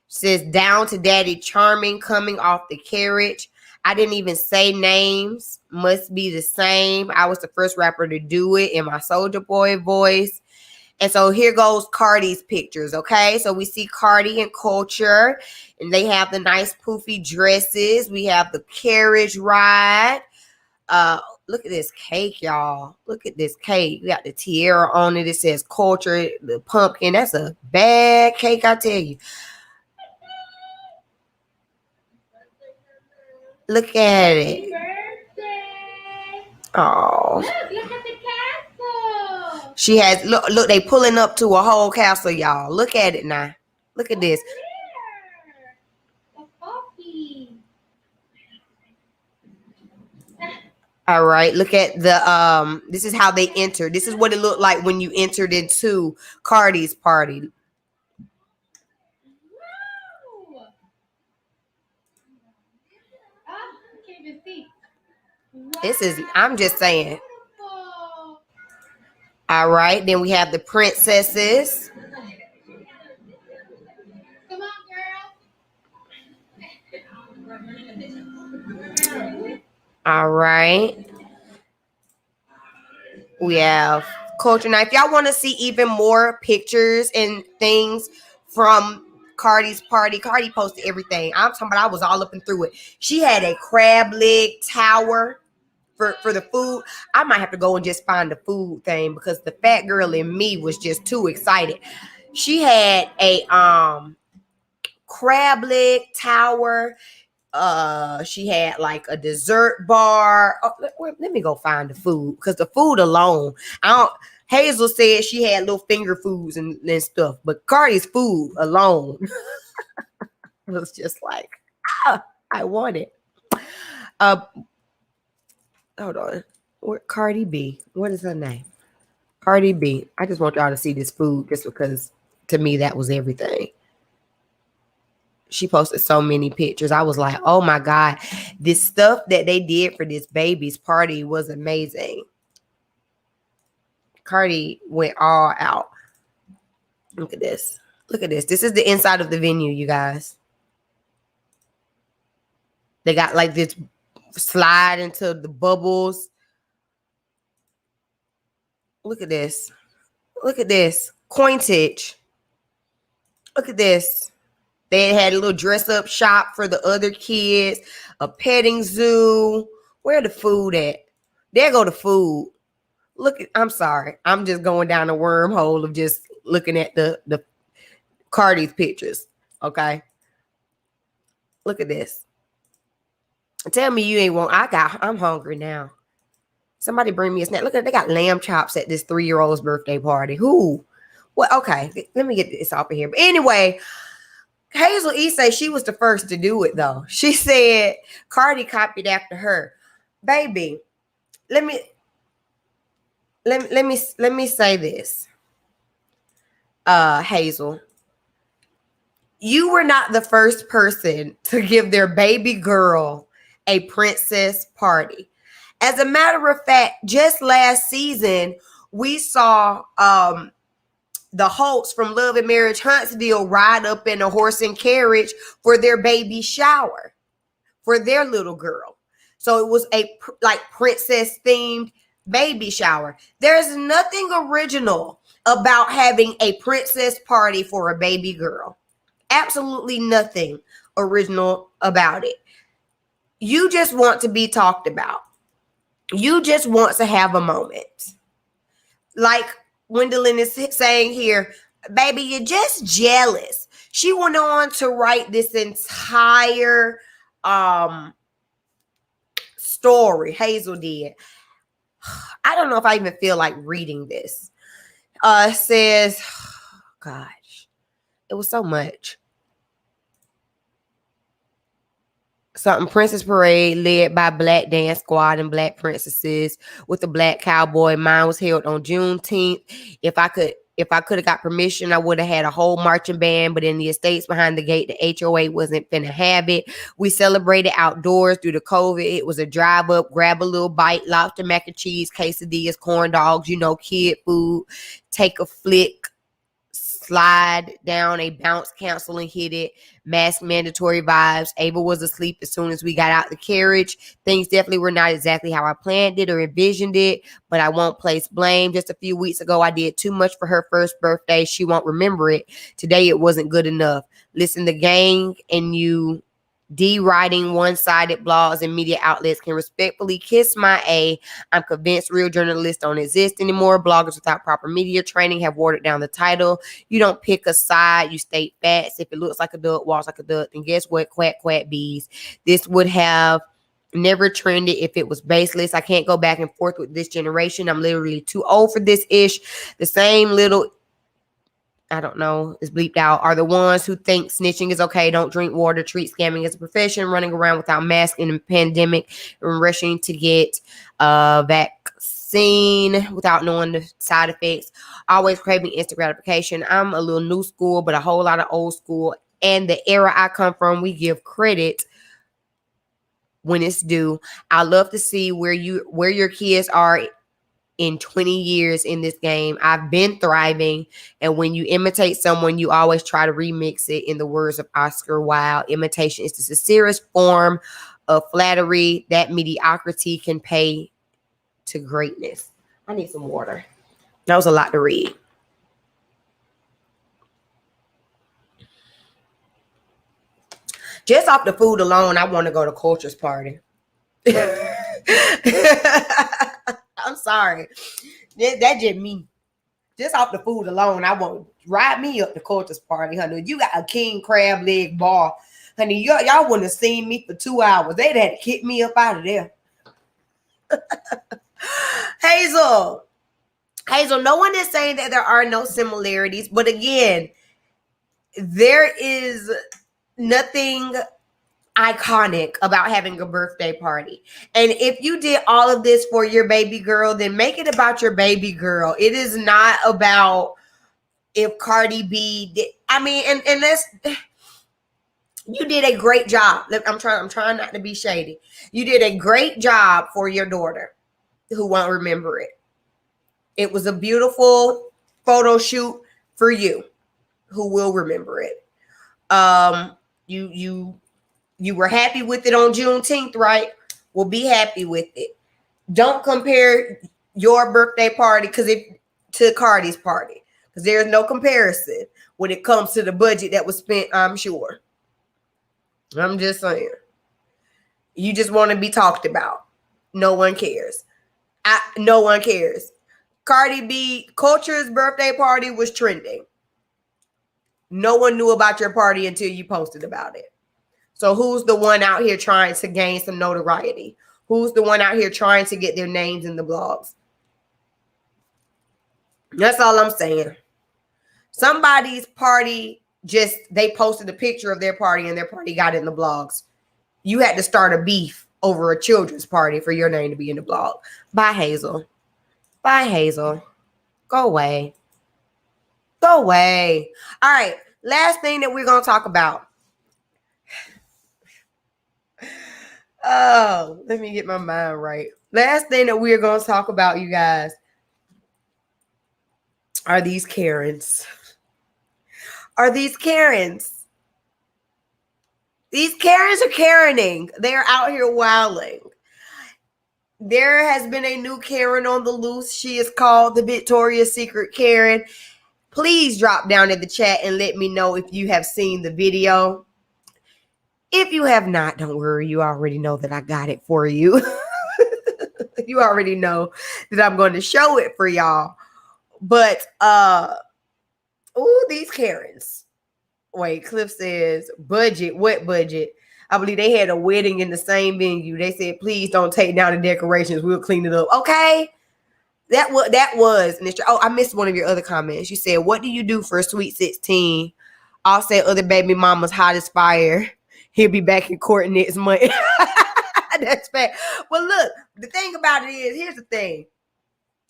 Says, down to Daddy Charming coming off the carriage. I didn't even say names. Must be the same. I was the first rapper to do it in my Soulja Boy voice. And so here goes Cardi's pictures, okay? So we see Cardi and Culture, and they have the nice poofy dresses. We have the carriage ride. Look at this cake, y'all. Look at this cake. We got the tiara on it. It says Culture, the pumpkin. That's a bad cake, I tell you. Look at it. Oh. Look at the castle. She has look, they pulling up to a whole castle, y'all. Look at it now. Look at this. All right, look at the this is how they entered. This is what it looked like when you entered into Cardi's party. This is, I'm just saying. All right, then we have the princesses. Come on, girl. All right. We have Culture. Now, if y'all want to see even more pictures and things from Cardi's party, Cardi posted everything. I'm talking about, I was all up and through it. She had a crab leg tower for the food. I might have to go and just find the food thing because the fat girl in me was just too excited. She had a crab leg tower. She had like a dessert bar. Oh, let me go find the food because the food alone, Hazel said she had little finger foods and stuff, but Cardi's food alone was just like, I want it. Hold on. Cardi B. What is her name? Cardi B. I just want y'all to see this food just because to me that was everything. She posted so many pictures. I was like, oh my God. This stuff that they did for this baby's party was amazing. Cardi went all out. Look at this. Look at this. This is the inside of the venue, you guys. They got like this slide into the bubbles. Look at this. Look at this. Cointage. Look at this. They had a little dress up shop for the other kids. A petting zoo. Where the food at? There go the food. Look at, I'm sorry. I'm just going down a wormhole of just looking at the Cardi's pictures. Okay. Look at this. Tell me you ain't want. I'm hungry now. Somebody bring me a snack. Look at, they got lamb chops at this 3-year-old's birthday party. Who? Well, okay. Let me get this off of here. But anyway, Hazel E say she was the first to do it though. She said Cardi copied after her. Baby, let me say this. Hazel, you were not the first person to give their baby girl a princess party. As a matter of fact, just last season, we saw the Holtz from Love and Marriage Huntsville ride up in a horse and carriage for their baby shower for their little girl. So it was a like princess themed baby shower. There's nothing original about having a princess party for a baby girl. Absolutely nothing original about it. You just want to be talked about. You just want to have a moment. Like Gwendolyn is saying here, baby, you're just jealous. She went on to write this entire story. Hazel did. I don't know if I even feel like reading this. It says, gosh, it was so much. something Princess Parade led by Black Dance Squad and Black Princesses with the Black Cowboy. Mine was held on Juneteenth. If I could have got permission, I would have had a whole marching band, but in the estates behind the gate, the HOA wasn't finna have it. We celebrated outdoors due to COVID. It was a drive up, grab a little bite, lobster mac and cheese, quesadillas, corn dogs, kid food, take a flick, slide down a bounce, cancel, and hit it. Mask mandatory vibes. Ava was asleep as soon as we got out the carriage. Things definitely were not exactly how I planned it or envisioned it, but I won't place blame. Just a few weeks ago, I did too much for her first birthday. She won't remember it. Today, it wasn't good enough. Listen, the gang and you deriding one-sided blogs and media outlets can respectfully kiss my A. I'm convinced real journalists don't exist anymore. Bloggers without proper media training have watered down the title. You don't pick a side, you state facts. If it looks like a duck, walks like a duck, then guess what? Quack, quack, bees. This would have never trended if it was baseless. I can't go back and forth with this generation. I'm literally too old for this ish. The same little, I don't know, is bleeped out, are the ones who think snitching is okay, don't drink water, treat scamming as a profession, running around without masks in a pandemic, and rushing to get a vaccine without knowing the side effects, always craving instant gratification. I'm a little new school, but a whole lot of old school. And the era I come from, we give credit when it's due. I love to see where your kids are in 20 years in this game. I've been thriving, and when you imitate someone, you always try to remix it. In the words of Oscar Wilde, imitation is the sincerest form of flattery. That mediocrity can pay to greatness. I need some water. That was a lot to read. Just off the food alone, I want to go to Culture's party. I'm sorry. That's just me. Just off the food alone, I want to ride me up to Culture's party, honey. You got a king crab leg bar. Honey, y'all wouldn't have seen me for 2 hours. They'd had to kick me up out of there. Hazel, no one is saying that there are no similarities. But again, there is nothing iconic about having a birthday party. And if you did all of this for your baby girl, then make it about your baby girl. It is not about if Cardi B did. I mean, and that's, you did a great job. I'm trying not to be shady. You did a great job for your daughter who won't remember it. It was a beautiful photo shoot for you who will remember it. You were happy with it on Juneteenth, right? Well, be happy with it. Don't compare your birthday party to Cardi's party, because there's no comparison when it comes to the budget that was spent, I'm sure. I'm just saying. You just want to be talked about. No one cares. No one cares. Cardi B, Culture's birthday party was trending. No one knew about your party until you posted about it. So who's the one out here trying to gain some notoriety? Who's the one out here trying to get their names in the blogs? That's all I'm saying. Somebody's party, they posted a picture of their party and their party got in the blogs. You had to start a beef over a children's party for your name to be in the blog. Bye, Hazel. Bye, Hazel. Go away. Go away. All right. Last thing that we're going to talk about. Oh, let me get my mind right. Last thing that we're going to talk about, you guys, are these Karens. These Karens are Karening. They're out here wilding. There has been a new Karen on the loose. She is called the Victoria's Secret Karen. Please drop down in the chat and let me know if you have seen the video. If you have not, don't worry. You already know that I got it for you. You already know that I'm going to show it for y'all. But, these Karens. Wait, Cliff says, budget. What budget? I believe they had a wedding in the same venue. They said, please don't take down the decorations. We'll clean it up. Okay. That was. Oh, I missed one of your other comments. You said, what do you do for a sweet 16? I'll say other baby mamas hot as fire. He'll be back in court next month. That's fair. Well, look, the thing about it is, here's the thing.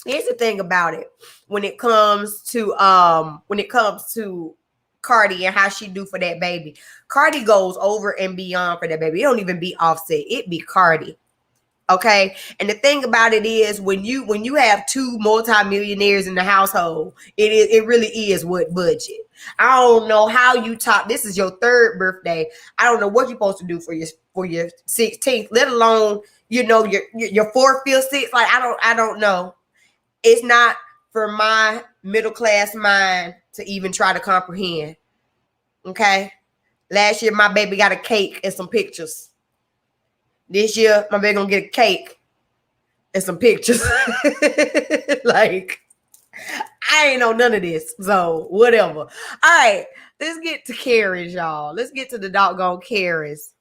Here's the thing about it. When it comes to Cardi and how she do for that baby. Cardi goes over and beyond for that baby. It don't even be Offset. It be Cardi. Okay. And the thing about it is when you have two multimillionaires in the household, it really is what budget. I don't know how you talk. This is your third birthday. I don't know what you're supposed to do for your 16th, let alone, your fourth, fifth, sixth. Like, I don't know. It's not for my middle class mind to even try to comprehend. Okay. Last year, my baby got a cake and some pictures. This year, my baby gonna get a cake and some pictures. Like, I ain't know none of this. So, whatever. All right. Let's get to Karens, y'all. Let's get to the doggone Karens.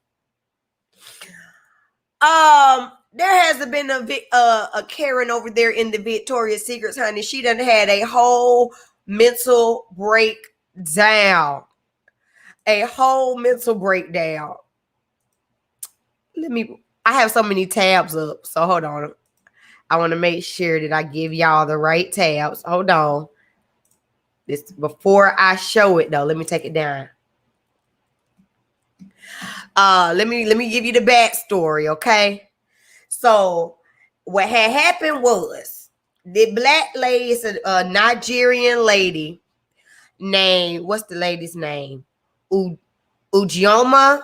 There hasn't been a Karen over there in the Victoria's Secrets, honey. She done had a whole mental breakdown. A whole mental breakdown. I have so many tabs up, so hold on. I want to make sure that I give y'all the right tabs. Hold on. This before I show it though. Let me take it down. Let me give you the backstory, okay? So what had happened was the black lady is a Nigerian lady named, what's the lady's name? Ujioma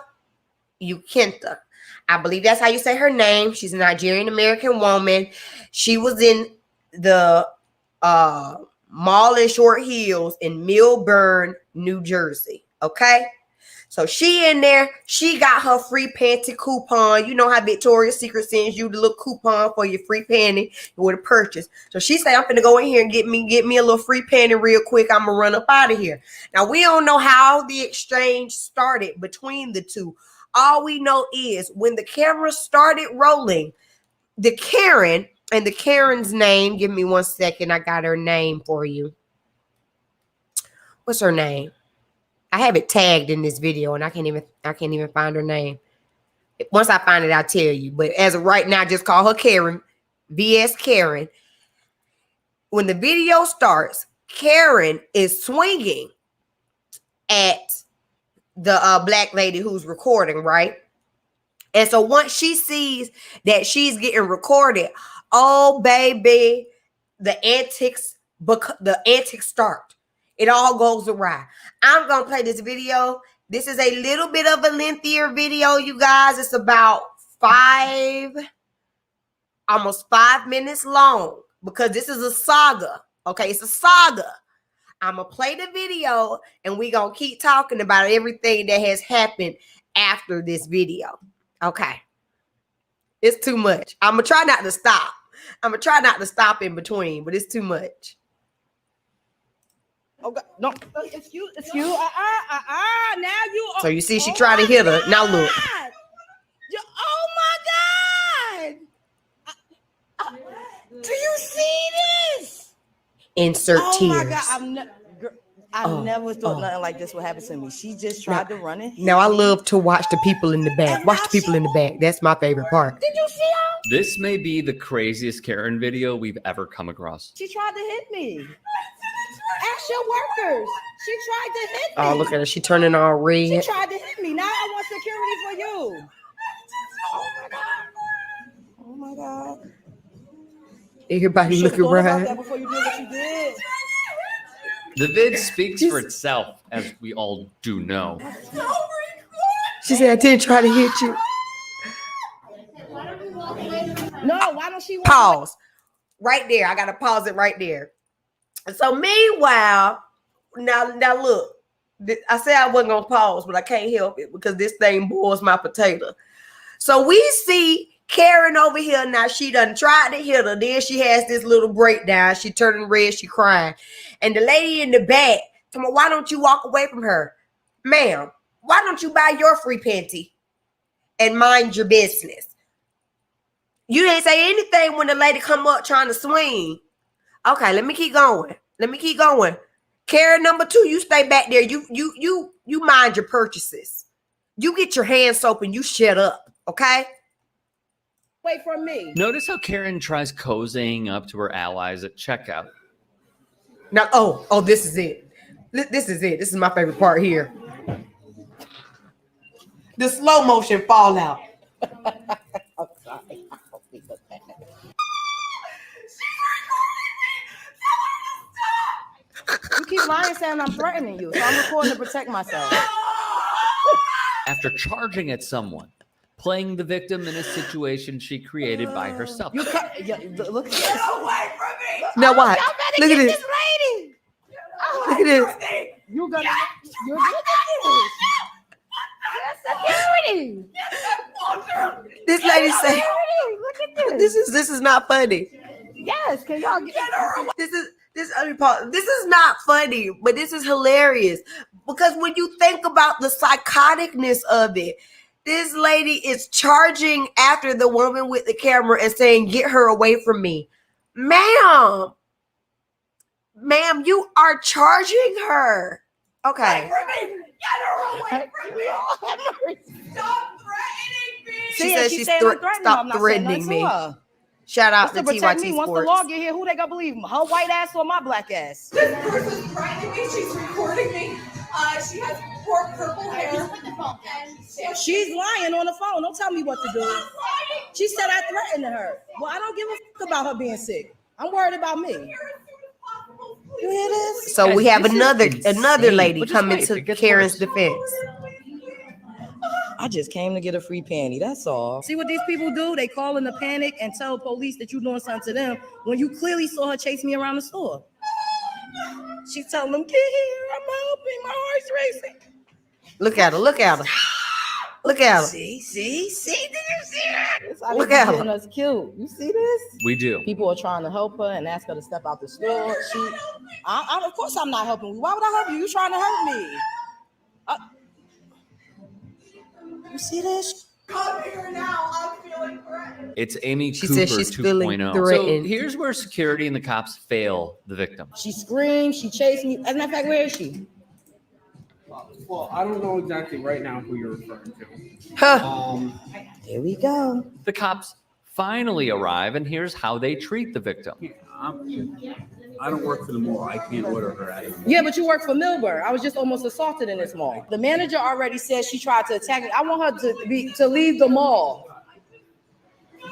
Ukenta. I believe that's how you say her name. She's a Nigerian American woman. She was in the mall in Short Hills in Millburn, New Jersey. Okay. So she in there, she got her free panty coupon. You know how Victoria's Secret sends you the little coupon for your free panty with a purchase. So she said, I'm gonna go in here and get me a little free panty real quick. I'm gonna run up out of here. Now we don't know how the exchange started between the two. All we know is when the camera started rolling, the Karen and the Karen's name, give me 1 second. I got her name for you. What's her name? I have it tagged in this video and I can't even find her name. Once I find it, I'll tell you. But as of right now, just call her Karen, VS Karen. When the video starts, Karen is swinging at the black lady who's recording, right? And so once she sees that she's getting recorded, oh baby, the antics start. It all goes awry. I'm gonna play this video. This is a little bit of a lengthier video, you guys. It's about almost 5 minutes long because this is a saga. Okay, it's a saga. I'm going to play the video and we're going to keep talking about everything that has happened after this video. Okay. It's too much. I'm going to try not to stop. I'm going to try not to stop in between, but it's too much. Oh God, no, it's you. Now you. So you see, she tried to hit her. Now look. Oh my God! Do you see this? Insert tears. Oh my God! I never thought nothing like this would happen to me. She just tried to run it. Now I love to watch the people in the back. Watch the people in the back. That's my favorite part. Did you see her? This may be the craziest Karen video we've ever come across. She tried to hit me. Ask your workers. She tried to hit me. Oh, look at her. She turning all red. She tried to hit me. Now I want security for you. Oh my God. Oh my God. Everybody looking right. That before you did what you did. The vid speaks for itself, as we all do know. She said, I didn't try to hit you. No, why don't she pause? Right there. I got to pause it right there. So meanwhile, now look, I said I wasn't going to pause, but I can't help it because this thing boils my potato. So we see Karen over here. Now she done tried to hit her. Then she has this little breakdown. She turning red. She crying. And the lady in the back, told me, why don't you walk away from her? Ma'am, why don't you buy your free panty and mind your business? You didn't say anything when the lady come up trying to swing. Okay, let me keep going. Karen number 2, you stay back there. You mind your purchases. You get your hands soap and you shut up, okay? Wait for me. Notice how Karen tries cozying up to her allies at checkout. Now, oh, this is it. This is it. This is my favorite part here. The slow motion fallout. I'm sorry. You keep lying saying I'm threatening you, so I'm recording to protect myself. After charging at someone, playing the victim in a situation she created by herself. Look at this. Now watch. Look Look at at this. this lady. Look at this. You're look at this. Security. This lady say, Look at this. this is not funny. Yes, can y'all get This is not funny, but this is hilarious because when you think about the psychoticness of it, this lady is charging after the woman with the camera and saying, "Get her away from me." Ma'am, you are charging her. Okay. Stop threatening me. She said she stopped threatening me. Shout out to protect me. TYT Once the Sports. law get here, who they gonna believe? Her white ass or my black ass? This person's threatening me. She's recording me. She has purple hair. She's lying on the phone. Don't tell me what to do. She said I threatened her. Well, I don't give a fuck about her being sick. I'm worried about me. You hear this? So we have This is another insane. lady But just coming wait, to it gets Karen's worse. defense. I just came to get a free panty. That's all. See what these people do? They call in a panic and tell police that you're doing something to them when you clearly saw her chase me around the store. She's telling them, "Get here! I'm helping. My heart's racing." Look at her. Look at her. Look at her. See? Did you see that? Look at her. Us cute. You see this? We do. People are trying to help her and ask her to step out the store. Of course, I'm not helping you. Why would I help you? You trying to hurt me? You see this? Come here now. I'm feeling threatened. It's Amy She Cooper says she's 2.0. feeling So threatened. here's where security and the cops fail the victim. She screamed. She chased me. As a matter of fact, where is she? Well, I don't know exactly right now who you're referring to. Huh. Here we go. The cops finally arrive, and here's how they treat the victim. I don't work for the mall. I can't order her out of the mall. Yeah, but you work for Milburn. I was just almost assaulted in this mall. The manager already said she tried to attack me. I want her to leave the mall. No.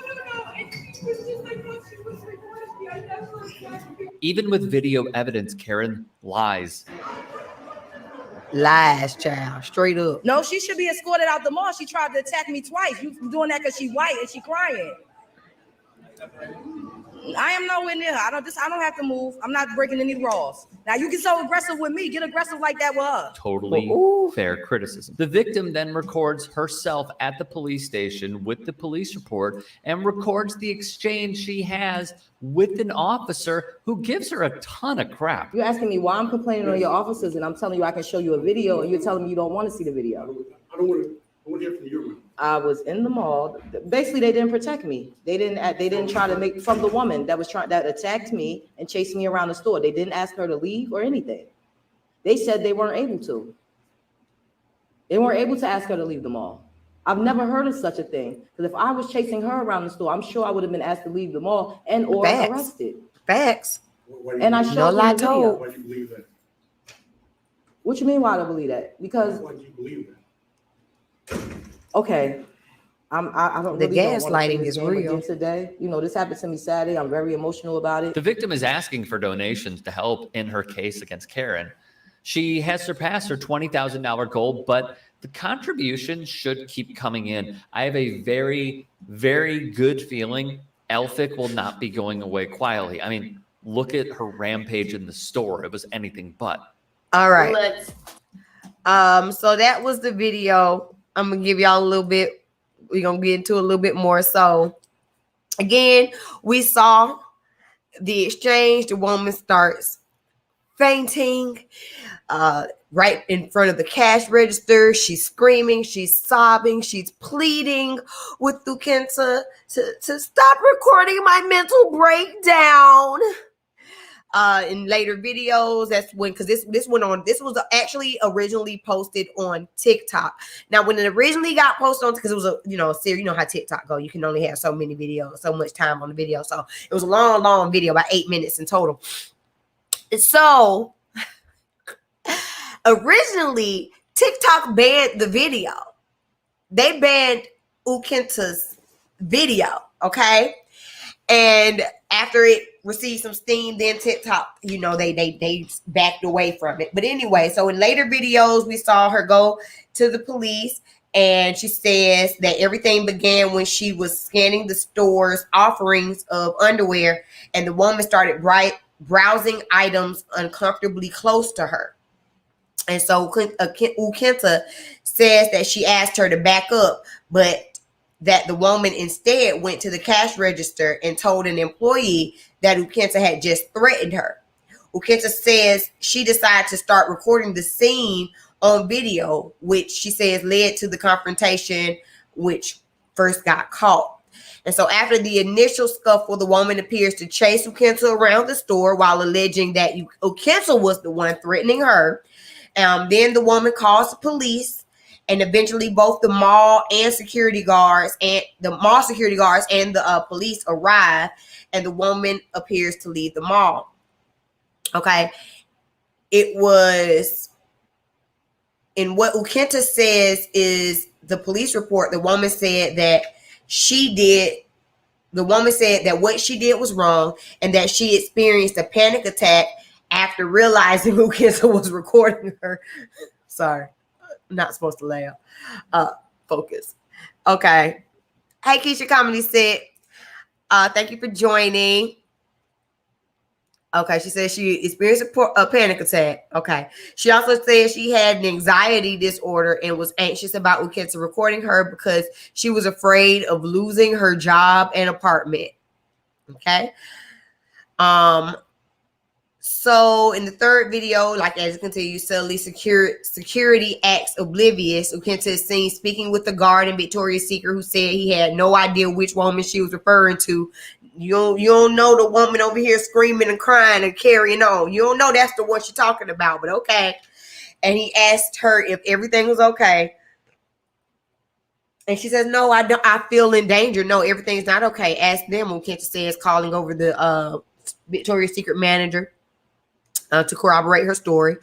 It's just like what she was recording me. I never attacked you. Even with video evidence, Karen lies. Lies, child. Straight up. No, she should be escorted out the mall. She tried to attack me twice. You doing that because she white and she crying. I am nowhere near her. I don't have to move. I'm not breaking any laws. Now you get so aggressive with me. Get aggressive like that with her. Totally Ooh. fair criticism. The victim then records herself at the police station with the police report and records the exchange she has with an officer who gives her a ton of crap. You're asking me why I'm complaining on your officers, and I'm telling you I can show you a video, and you're telling me you don't want to see the video. I don't want to hear from you. I was in the mall. Basically, they didn't protect me. They didn't try to make from the woman that attacked me and chased me around the store. They didn't ask her to leave or anything. They said they weren't able to. They weren't able to ask her to leave the mall. I've never heard of such a thing. Because if I was chasing her around the store, I'm sure I would have been asked to leave the mall and or Facts. arrested. Facts. And I showed No you lie the video. told. Why do you believe that? What you mean why I don't believe that? Because Why do you believe that? okay, I don't. The really don't wanna play gaslighting this is game real. again today. You know, this happened to me Saturday. I'm very emotional about it. The victim is asking for donations to help in her case against Karen. She has surpassed her $20,000 goal, but the contributions should keep coming in. I have a very, very good feeling Elphick will not be going away quietly. I mean, look at her rampage in the store. It was anything but. All right. So that was the video. I'm gonna give y'all a little bit. We're gonna get into a little bit more. So again, we saw the exchange. The woman starts fainting right in front of the cash register. She's screaming, she's sobbing, she's pleading with Dukenta to stop recording my mental breakdown. in later videos. That's when, because this was actually originally posted on TikTok. Now, when it originally got posted on, because it was a series, you know how TikTok go, you can only have so many videos, so much time on the video. So it was a long video, about 8 minutes in total. So originally TikTok banned the video. They banned Ukenta's video, okay? And after it received some steam, then TikTok, they backed away from it. But anyway, so in later videos, we saw her go to the police, and she says that everything began when she was scanning the store's offerings of underwear, and the woman started browsing items uncomfortably close to her. And so Ukenta says that she asked her to back up, but that the woman instead went to the cash register and told an employee that Ukenta had just threatened her. Ukenta says she decided to start recording the scene on video, which she says led to the confrontation, which first got caught. And so after the initial scuffle, the woman appears to chase Ukenta around the store while alleging that Ukenta was the one threatening her. Then the woman calls the police. And eventually both the mall security guards and the police arrive, and the woman appears to leave the mall. Okay. It was, in what Ukenta says is the police report, the woman said that what she did was wrong, and that she experienced a panic attack after realizing Ukenta was recording her. Sorry. Not supposed to laugh. Focus. Okay. Hey, Keisha Comedy said, thank you for joining. Okay, she said she experienced a panic attack. Okay. She also said she had an anxiety disorder and was anxious about Ukenta recording her because she was afraid of losing her job and apartment. Okay. So in the third video, like as it continues, suddenly security acts oblivious. Ukenta is seen speaking with the guard in Victoria's Secret, who said he had no idea which woman she was referring to. You don't know the woman over here screaming and crying and carrying on. You don't know that's the one she's talking about, but okay. And he asked her if everything was okay. And she says, no, I don't. I feel in danger. No, everything's not okay. Ask them, Ukenta says, calling over the Victoria's Secret manager to corroborate her story.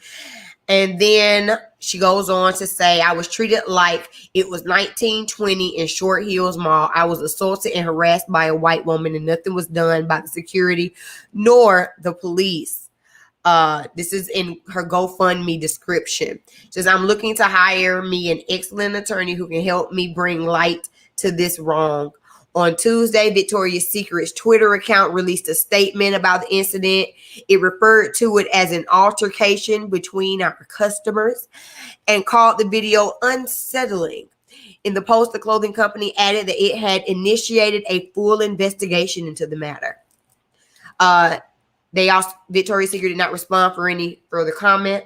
And then she goes on to say, I was treated like it was 1920 in Short Hills Mall. I was assaulted and harassed by a white woman, and nothing was done by the security nor the police. This is in her GoFundMe description. She says, I'm looking to hire me an excellent attorney who can help me bring light to this wrong. On Tuesday, Victoria's Secret's Twitter account released a statement about the incident. It referred to it as an altercation between our customers and called the video unsettling. In the post, the clothing company added that it had initiated a full investigation into the matter. Victoria's Secret did not respond for any further comment.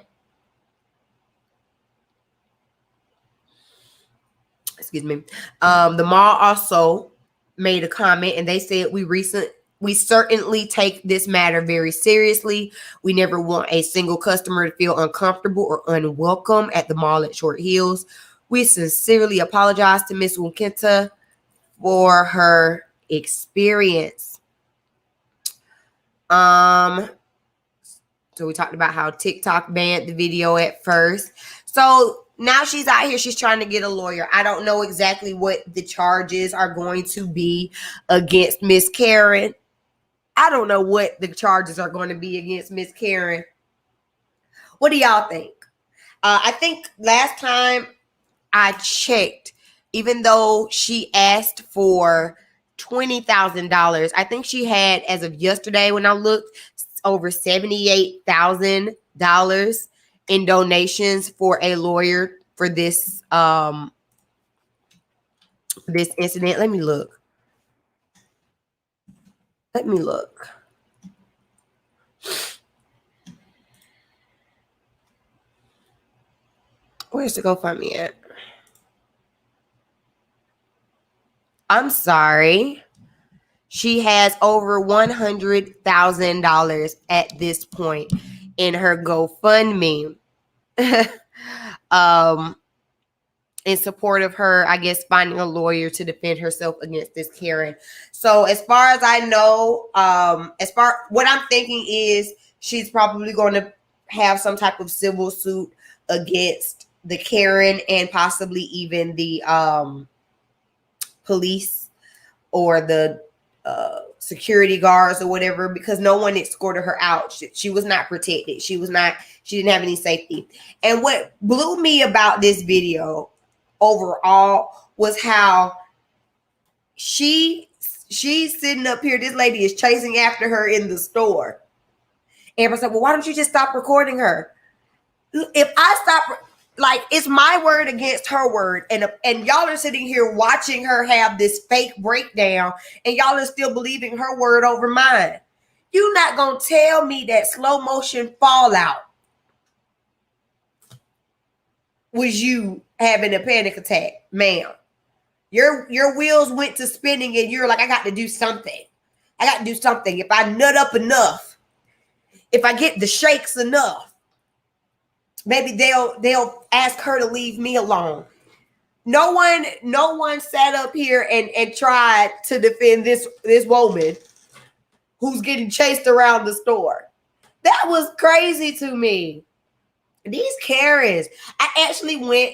Excuse me. The mall also made a comment, and they said, we certainly take this matter very seriously. We never want a single customer to feel uncomfortable or unwelcome at the mall at Short Hills. We sincerely apologize to Miss Ukenta for her experience. So we talked about how TikTok banned the video at first. So now she's out here. She's trying to get a lawyer. I don't know exactly what the charges are going to be against Miss Karen. I don't know what the charges are going to be against Miss Karen. What do y'all think? I think last time I checked, even though she asked for $20,000, I think she had, as of yesterday when I looked, over $78,000 in donations for a lawyer for this this incident. Let me look. Where's the GoFundMe at? I'm sorry. She has over $100,000 at this point in her GoFundMe. In support of her, I guess, finding a lawyer to defend herself against this Karen. So as far as I know, what I'm thinking is she's probably going to have some type of civil suit against the Karen and possibly even the police or the security guards or whatever, because no one escorted her out. She was not protected. She didn't have any safety. And what blew me about this video overall was how she's sitting up here. This lady is chasing after her in the store. Amber said, well, why don't you just stop recording her? If I stop, like, it's my word against her word. And y'all are sitting here watching her have this fake breakdown, and y'all are still believing her word over mine. You're not going to tell me that slow motion fallout was you having a panic attack, ma'am. Your wheels went to spinning and you're like, I got to do something. I got to do something. If I nut up enough, if I get the shakes enough, maybe they'll ask her to leave me alone. No one sat up here and tried to defend this woman who's getting chased around the store. That was crazy to me. These Karens. I actually went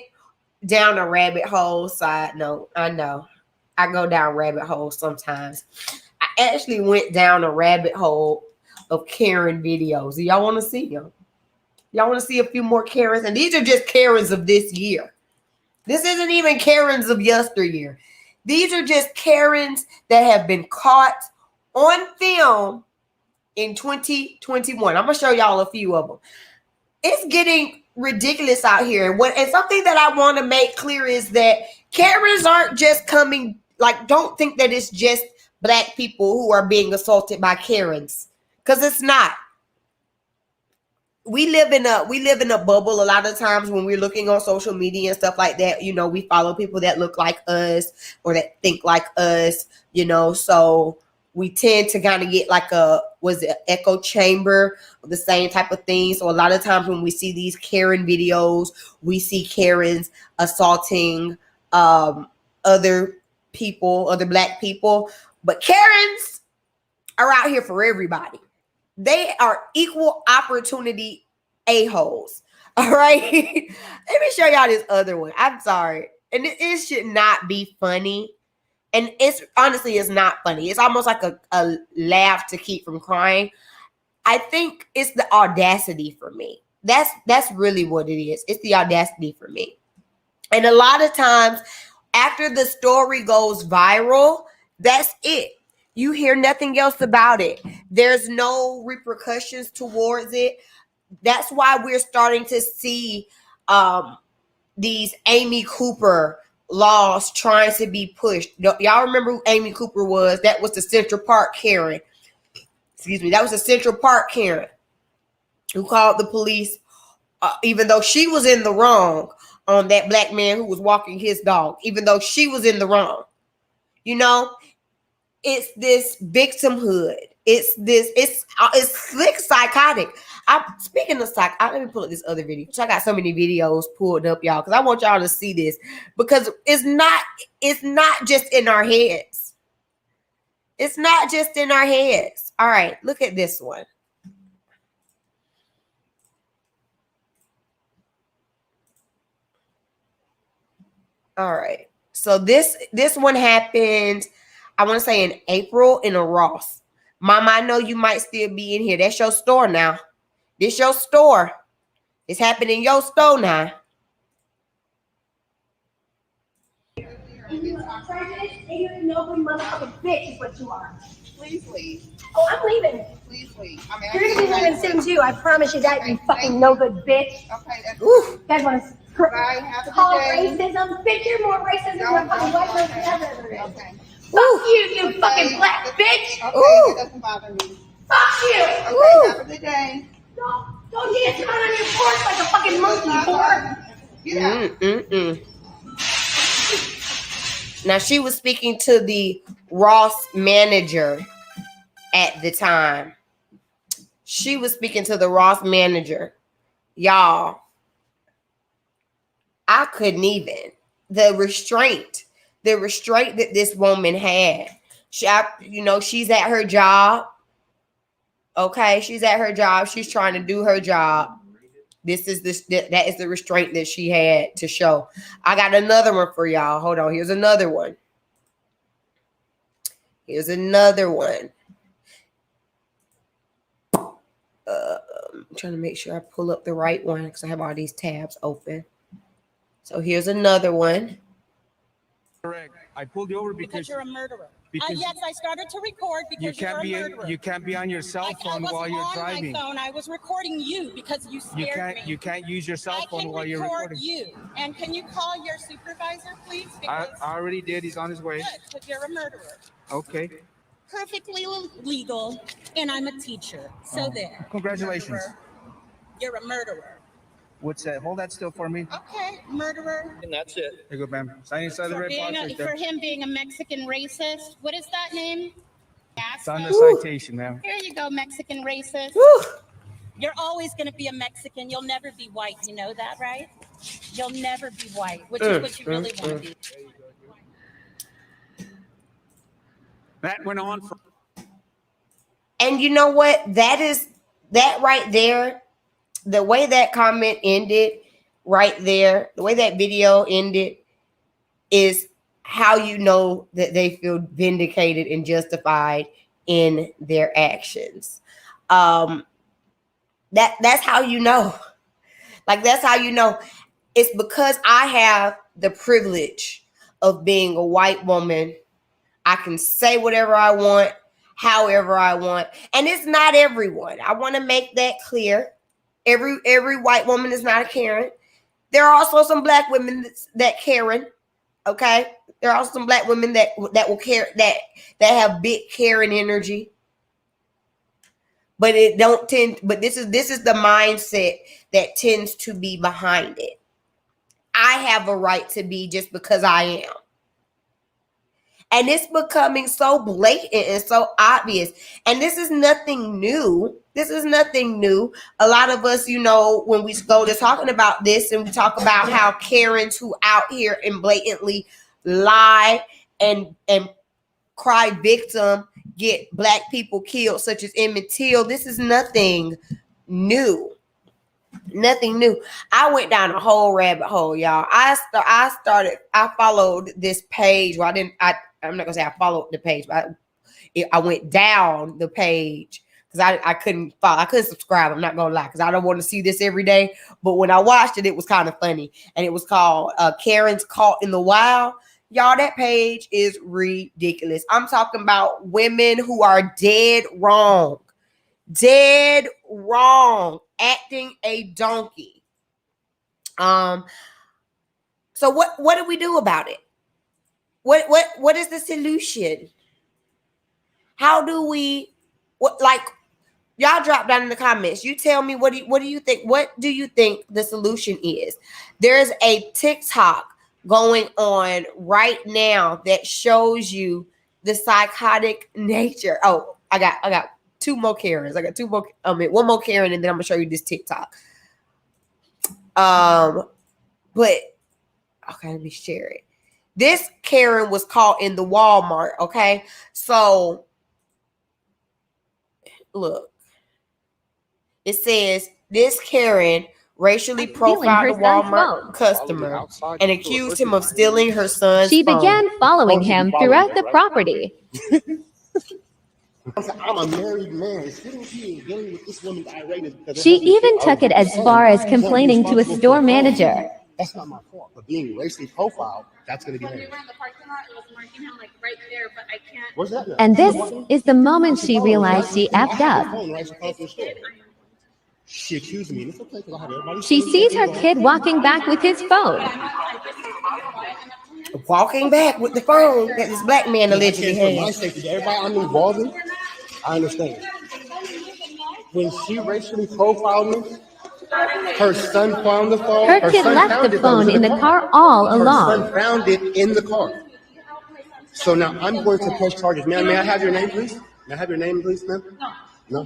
down a rabbit hole. Side note, I know I go down rabbit holes sometimes. I actually went down a rabbit hole of Karen videos. Do y'all want to see them? Y'all want to see a few more Karens? And these are just Karens of this year. This isn't even Karens of yesteryear. These are just Karens that have been caught on film in 2021. I'm going to show y'all a few of them. It's getting ridiculous out here. And something that I want to make clear is that Karens aren't just coming, like, don't think that it's just Black people who are being assaulted by Karens, because it's not. We live in a bubble a lot of times when we're looking on social media and stuff like that. You know, we follow people that look like us or that think like us, you know, so we tend to kind of get like echo chamber of the same type of thing. So a lot of times when we see these Karen videos, we see Karens assaulting other people, other Black people. But Karens are out here for everybody. They are equal opportunity a-holes. All right. Let me show y'all this other one. I'm sorry. And it should not be funny. And it's not funny. It's almost like a laugh to keep from crying. I think it's the audacity for me. That's really what it is. It's the audacity for me. And a lot of times after the story goes viral, that's it. You hear nothing else about it. There's no repercussions towards it. That's why we're starting to see these Amy Cooper laws trying to be pushed. Y'all remember who Amy Cooper was? That was the Central Park Karen. Excuse me. That was the Central Park Karen who called the police, even though she was in the wrong on that Black man who was walking his dog, even though she was in the wrong. You know, it's this victimhood. It's slick psychotic. Speaking of psych, let me pull up this other video. So I got so many videos pulled up, y'all, because I want y'all to see this, because it's not just in our heads. It's not just in our heads. All right, look at this one. All right. So this one happened, I want to say in April in a Ross. Mama, I know you might still be in here. That's your store now. This your store. It's happening in your store now. You're an open motherfucking bitch is what you are. Please leave. Oh, I'm leaving. Please leave. I mean, You're gonna be leaving soon too. I promise you that, you fucking no good bitch. Okay, that's You guys want to bye. Have a call good day. racism? Bitch, you're more racist than what fucking white person ever is. Okay. Fuck you, you fucking black bitch. Okay, that doesn't bother me. Fuck you. Okay, have a good day. Don't dance around on your porch like a fucking monkey, whore. Get out. Now, she was speaking to the Ross manager at the time. She was speaking to the Ross manager. Y'all, I couldn't even. The restraint that this woman had. She's at her job. Okay, she's at her job. She's trying to do her job. That is the restraint that she had to show. I got another one for y'all. Hold on. Here's another one. I'm trying to make sure I pull up the right one because I have all these tabs open. So here's another one. Correct. I pulled you over because you're a murderer. Because yes, I started to record because you're a murderer. You can't be on your cell phone while you're driving. I wasn't on my phone. I was recording you because you scared me. You can't use your cell phone while you're recording. I can record you. And can you call your supervisor, please? I already did. He's on his way. Good, because you're a murderer. Okay. Perfectly legal, and I'm a teacher. So there. Congratulations. You're a murderer. What's that? Hold that still for me. Okay, murderer. And that's it. Here you go, ma'am. Sign inside the red box right there. For him being a Mexican racist. What is that name? It's on the citation, ma'am. Here you go, Mexican racist. Woo. You're always going to be a Mexican. You'll never be white. You know that, right? You'll never be white, which is what you really want to be. That went on for. And you know what? That right there. The way that comment ended right there, the way that video ended is how you know that they feel vindicated and justified in their actions. That's how you know. Like, that's how you know. It's because I have the privilege of being a white woman. I can say whatever I want, however I want. And it's not everyone. I want to make that clear. Every white woman is not a Karen. There are also some black women that Karen. Okay, there are also some black women that will care that have big Karen energy. But it don't tend. But this is the mindset that tends to be behind it. I have a right to be just because I am. And it's becoming so blatant and so obvious. And this is nothing new. A lot of us, when we go to talking about this and we talk about how Karens who out here and blatantly lie and cry victim get black people killed, such as Emmett Till. This is nothing new. Nothing new. I went down a whole rabbit hole, y'all. I followed this page. Well, I'm not gonna say I followed the page, but I went down the page because I couldn't follow. I couldn't subscribe. I'm not gonna lie, because I don't want to see this every day. But when I watched it, it was kind of funny, and it was called Karen's Caught in the Wild. Y'all, that page is ridiculous. I'm talking about women who are dead wrong, acting a donkey. So what do we do about it? What is the solution? How do we y'all drop down in the comments. You tell me what do you think? What do you think the solution is? There's a TikTok going on right now that shows you the psychotic nature. Oh, I got two more Karens. One more Karen, and then I'm gonna show you this TikTok. But okay, let me share it. This Karen was caught in the Walmart. Okay, so look, it says this Karen racially profiled a Walmart customer and accused him of stealing her son's phone. She began following him throughout the property. I'm a married man sitting here dealing with this woman's irate. She even took it as far as complaining to a store manager. That's not my fault, but being racially profiled, that's going to be When we were in the parking lot, it was marking him like right there, but I can't. Where's that? And this is the moment she realized she effed up. She accused me. It's okay, because I have everybody. She sees her kid walking back with his phone. Walking back with the phone that this black man allegedly had. Everybody I'm involved in, I understand. When she racially profiled me, her son found the phone. Her kid left the phone in the car all along. Her son found it in the car. So now I'm going to press charges. Ma'am, may I have your name, please? May I have your name, please, ma'am? No?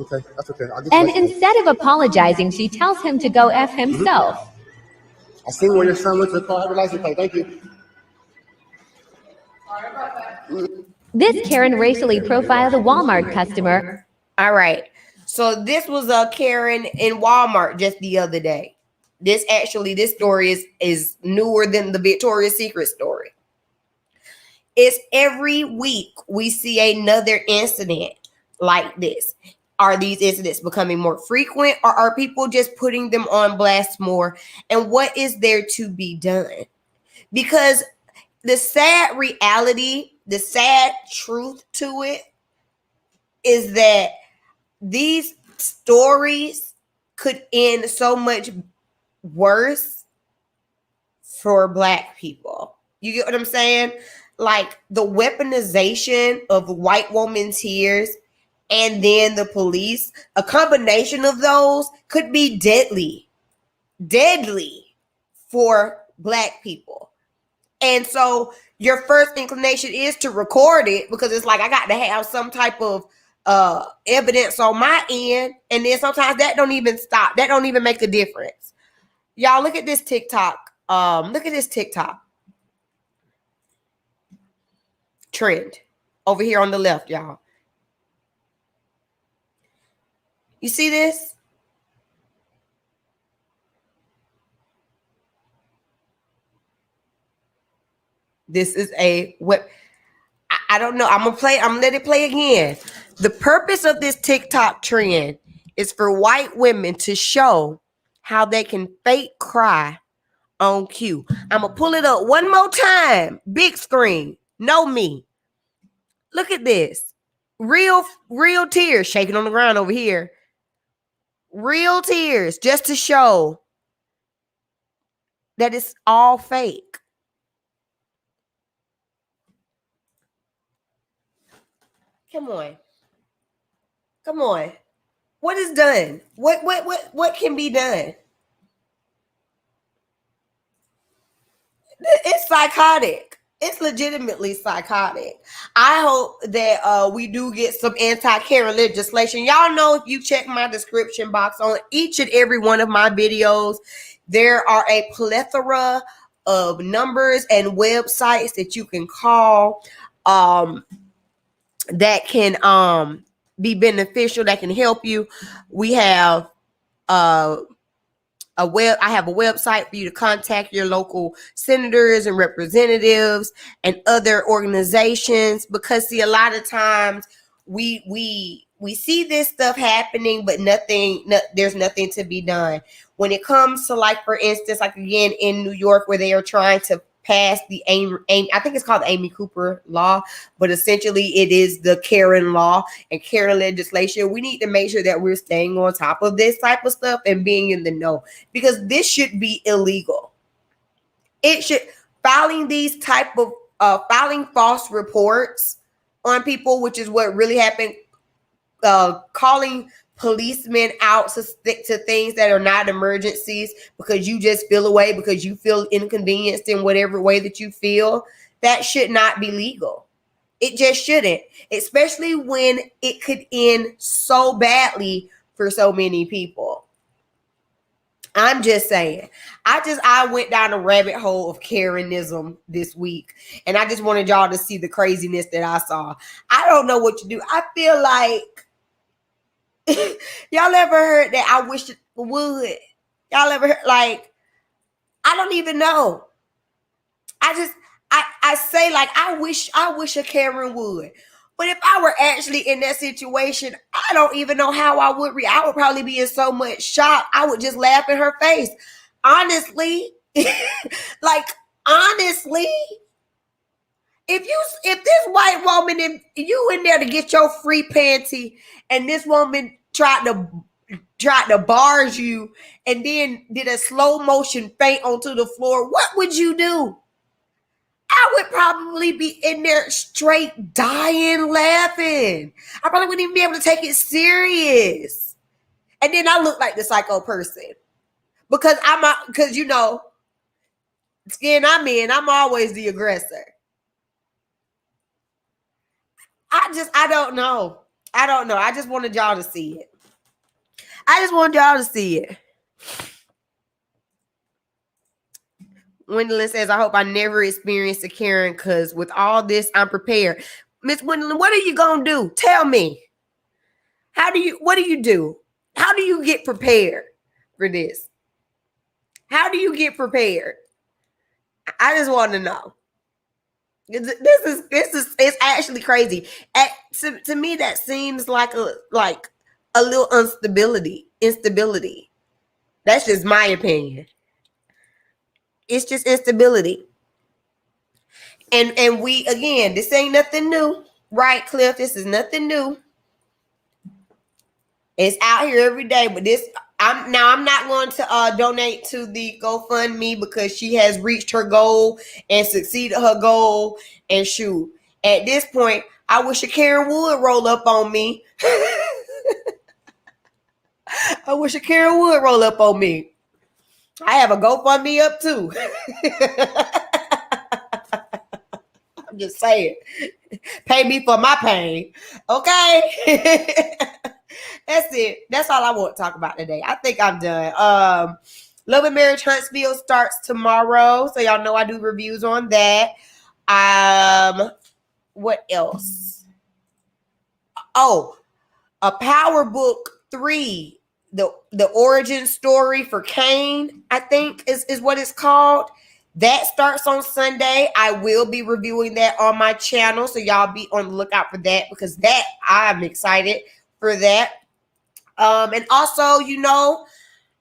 Okay, that's okay. I'll get And you later. instead of apologizing, she tells him to go F himself. I seen where your son went to the car. Have a license plate. Thank you. This Karen racially profiled a Walmart customer. All right. So this was a Karen in Walmart just the other day. This story is newer than the Victoria's Secret story. It's every week we see another incident like this. Are these incidents becoming more frequent, or are people just putting them on blast more? And what is there to be done? Because the sad reality, the sad truth to it is that these stories could end so much worse for Black people. You get what I'm saying? Like the weaponization of white woman tears and then the police, a combination of those could be deadly for Black people. And so your first inclination is to record it because it's like, I got to have some type of evidence on my end. And then sometimes that don't even stop. That don't even make a difference. Y'all look at this TikTok. Look at this TikTok trend over here on the left, y'all. You see this? This is a what? I don't know. I'm gonna let it play again. The purpose of this TikTok trend is for white women to show how they can fake cry on cue. I'm gonna pull it up one more time. Big screen. Know me. Look at this. Real tears shaking on the ground over here. Real tears just to show that it's all fake. Come on. What is done? What can be done? It's psychotic. It's legitimately psychotic. I hope that we do get some anti-Karen legislation. Y'all know, if you check my description box on each and every one of my videos, there are a plethora of numbers and websites that you can call that can be beneficial, that can help you. We have I have a website for you to contact your local senators and representatives and other organizations, because see, a lot of times we see this stuff happening, but there's nothing to be done. When it comes to, like, for instance, like again in New York, where they are trying to pass the I think it's called the Amy Cooper law, but essentially it is the Karen law and Karen legislation. We need to make sure that we're staying on top of this type of stuff and being in the know, because this should be illegal. It should filing these type of filing false reports on people, which is what really happened. Calling policemen out to things that are not emergencies because you just feel away, because you feel inconvenienced in whatever way that you feel. That should not be legal. It just shouldn't, especially when it could end so badly for so many people. I'm just saying, I went down a rabbit hole of Karenism this week, and I just wanted y'all to see the craziness that I saw. I don't know what to do. I feel like, y'all ever heard that I wish it would? Y'all ever heard, like, I don't even know. I say, like, I wish a Karen would. But if I were actually in that situation, I don't even know how I would react. I would probably be in so much shock. I would just laugh in her face. Honestly, like, honestly, if this white woman, and you in there to get your free panty, and this woman tried to bars you and then did a slow motion faint onto the floor, what would you do? I would probably be in there straight dying laughing. I probably wouldn't even be able to take it serious. And then I look like the psycho person, because you know, skin I'm in, I'm always the aggressor. I don't know. I don't know. I just wanted y'all to see it. I just wanted y'all to see it. Gwendolyn says, I hope I never experience a Karen because with all this, I'm prepared. Miss Gwendolyn, what are you going to do? Tell me. What do you do? How do you get prepared for this? How do you get prepared? I just want to know. This is it's actually crazy. To me, that seems like a little instability. That's just my opinion. It's just instability. And we, again, this ain't nothing new, right, Cliff? This is nothing new. It's out here every day, but I'm not going to donate to the GoFundMe because she has reached her goal and succeeded her goal. And shoot, at this point, I wish a Karen would roll up on me. I wish a Karen would roll up on me. I have a GoFundMe up too. I'm just saying. Pay me for my pain. Okay. That's it. That's all I want to talk about today. I think I'm done. Love and Marriage Huntsville starts tomorrow. So y'all know I do reviews on that. What else? Oh, a Power Book 3. The origin story for Cain, I think is what it's called. That starts on Sunday. I will be reviewing that on my channel. So y'all be on the lookout for that because that I'm excited for that. And also,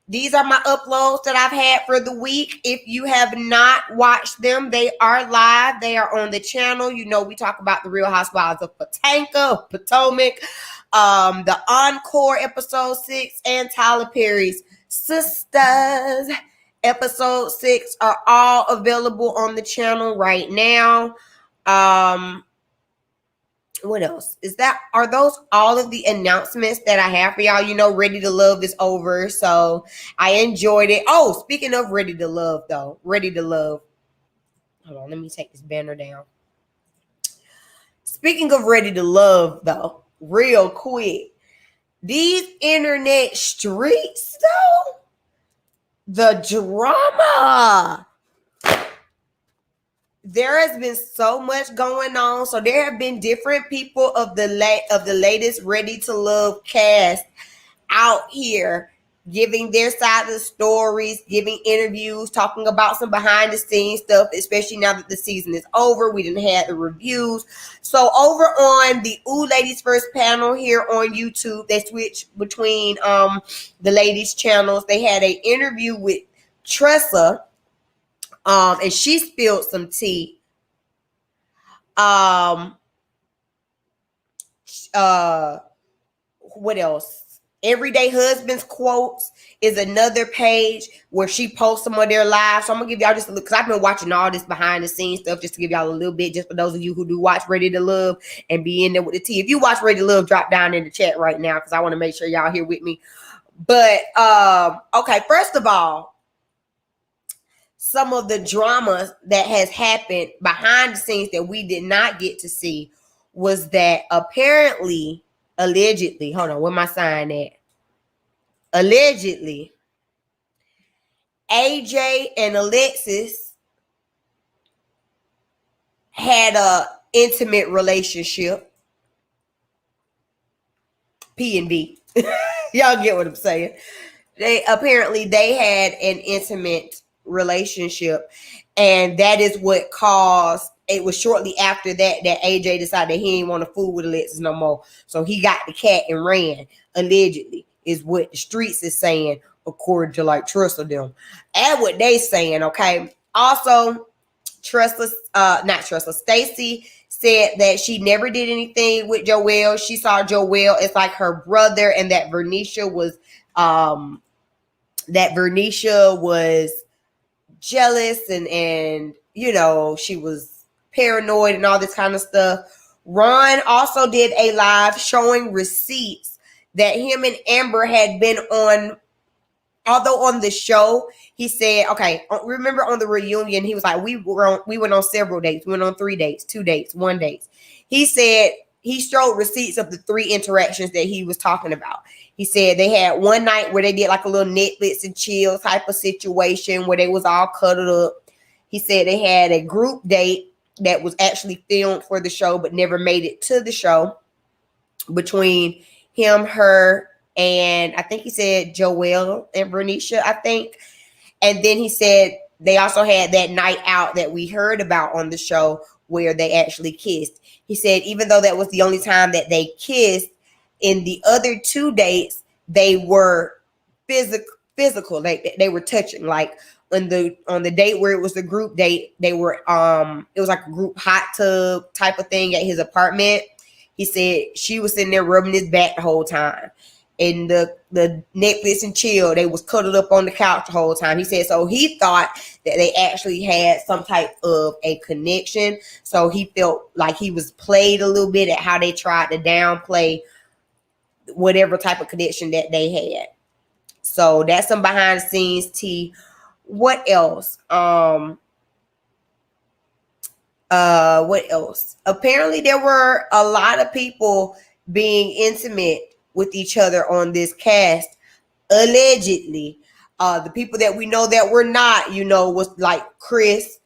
these are my uploads that I've had for the week. If you have not watched them, they are live. They are on the channel. We talk about the Real Housewives of Potomac, the Encore episode 6, and Tyler Perry's Sisters episode 6 are all available on the channel right now. What else is that? Are those all of the announcements that I have for y'all? Ready to Love is over, so I enjoyed it. Oh, speaking of Ready to Love, though, Ready to Love. Hold on, let me take this banner down. Speaking of Ready to Love, though, real quick, these internet streets, though, the drama. There has been so much going on. So there have been different people of the latest Ready to Love cast out here giving their side of the stories, giving interviews, talking about some behind the scenes stuff, especially now that the season is over. We didn't have the reviews. So over on the Ooh Ladies First panel here on YouTube, they switched between the ladies channels. They had an interview with Tressa. And she spilled some tea. What else? Everyday Husbands Quotes is another page where she posts some of their lives. So I'm gonna give y'all just a look because I've been watching all this behind the scenes stuff just to give y'all a little bit, just for those of you who do watch Ready to Love and be in there with the tea. If you watch Ready to Love, drop down in the chat right now because I want to make sure y'all here with me. But okay, first of all, some of the drama that has happened behind the scenes that we did not get to see was that apparently, allegedly, hold on, where my sign at? Allegedly, AJ and Alexis had a intimate relationship. P&B. Y'all get what I'm saying? They had an intimate relationship, and that is what caused it. Was shortly after that AJ decided he didn't want to fool with Alexis no more, so he got the cat and ran, allegedly, is what the streets is saying, according to Tressa them and what they saying. Okay, also Stacey said that she never did anything with Joel. She saw Joel as like her brother, and that Vernisha was jealous and she was paranoid and all this kind of stuff. Ron also did a live showing receipts that him and Amber had been on. Although on the show, he said, okay, remember on the reunion, he was like, we went on several dates. We went on 3 dates, 2 dates, 1 date. He said he showed receipts of the 3 interactions that he was talking about. He said they had one night where they did like a little Netflix and chill type of situation where they was all cuddled up. He said they had a group date that was actually filmed for the show but never made it to the show between him, her, and I think he said Joelle and Bernicia, I think. And then he said they also had that night out that we heard about on the show where they actually kissed. He said even though that was the only time that they kissed, in the other 2 dates, they were physical. They were touching. Like on the date where it was the group date, they were it was like a group hot tub type of thing at his apartment. He said she was sitting there rubbing his back the whole time. In the Netflix and chill, they was cuddled up on the couch the whole time. He said so he thought that they actually had some type of a connection. So he felt like he was played a little bit at how they tried to downplay whatever type of connection that they had. So that's some behind the scenes tea. What else? What else? Apparently there were a lot of people being intimate with each other on this cast. Allegedly. The people that we know that were not, was like Chris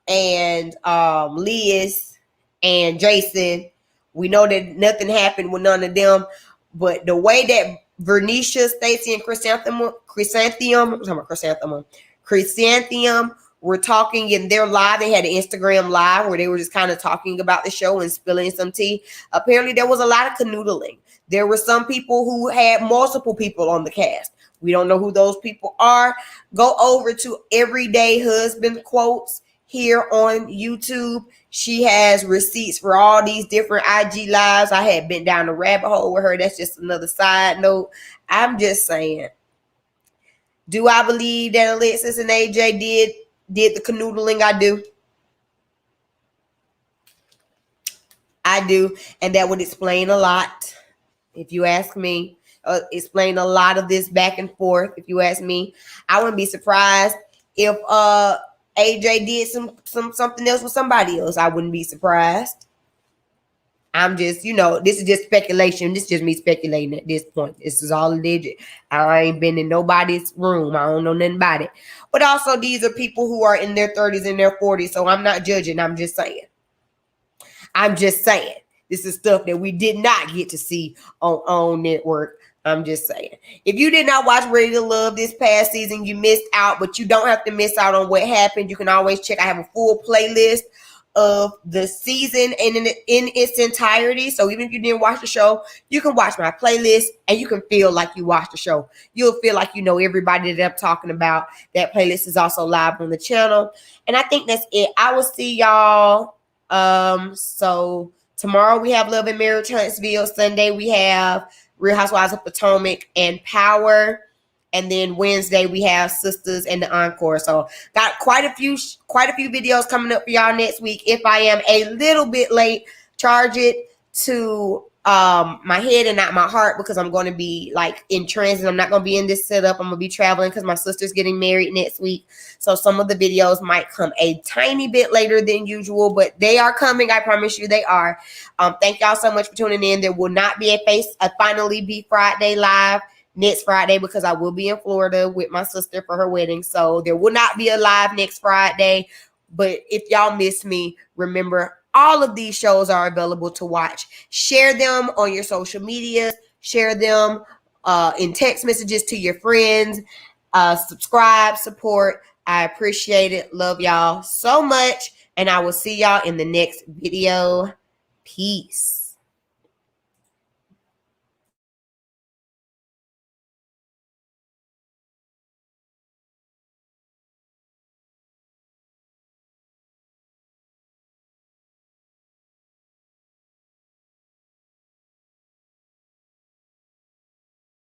and Liz and Jason. We know that nothing happened with none of them. But the way that Vernicia, Stacey, and Chrysanthemum were talking in their live, they had an Instagram live where they were just kind of talking about the show and spilling some tea. Apparently, there was a lot of canoodling. There were some people who had multiple people on the cast. We don't know who those people are. Go over to Everyday Husband Quotes here on YouTube. She has receipts for all these different IG lives. I had been down the rabbit hole with her. That's just another side note. I'm just saying. Do I believe that Alexis and AJ did the canoodling? I do. I do. And that would explain a lot, if you ask me. Explain a lot of this back and forth, if you ask me. I wouldn't be surprised if AJ did something else with somebody else. I wouldn't be surprised. I'm just, this is just speculation. This is just me speculating at this point. This is all alleged. I ain't been in nobody's room. I don't know nothing about it. But also, these are people who are in their 30s and their 40s. So I'm not judging. I'm just saying. This is stuff that we did not get to see on network. I'm just saying. If you did not watch Ready to Love this past season, you missed out, but you don't have to miss out on what happened. You can always check. I have a full playlist of the season in its entirety. So even if you didn't watch the show, you can watch my playlist and you can feel like you watched the show. You'll feel like you know everybody that I'm talking about. That playlist is also live on the channel. And I think that's it. I will see y'all. So tomorrow we have Love and Marriage Huntsville. Sunday we have Real Housewives of Potomac and Power. And then Wednesday we have Sisters and the Encore. So got quite a few videos coming up for y'all next week. If I am a little bit late, charge it to my head and not my heart, because I'm going to be like in transit. I'm not going to be in this setup. I'm going to be traveling because my sister's getting married next week. So some of the videos might come a tiny bit later than usual, but they are coming. I promise you they are. Thank y'all so much for tuning in. There will not be a Finally Be Friday live next Friday because I will be in Florida with my sister for her wedding. So there will not be a live next Friday. But if y'all miss me, remember, all of these shows are available to watch. Share them on your social media. Share them in text messages to your friends. Subscribe, support. I appreciate it. Love y'all so much. And I will see y'all in the next video. Peace.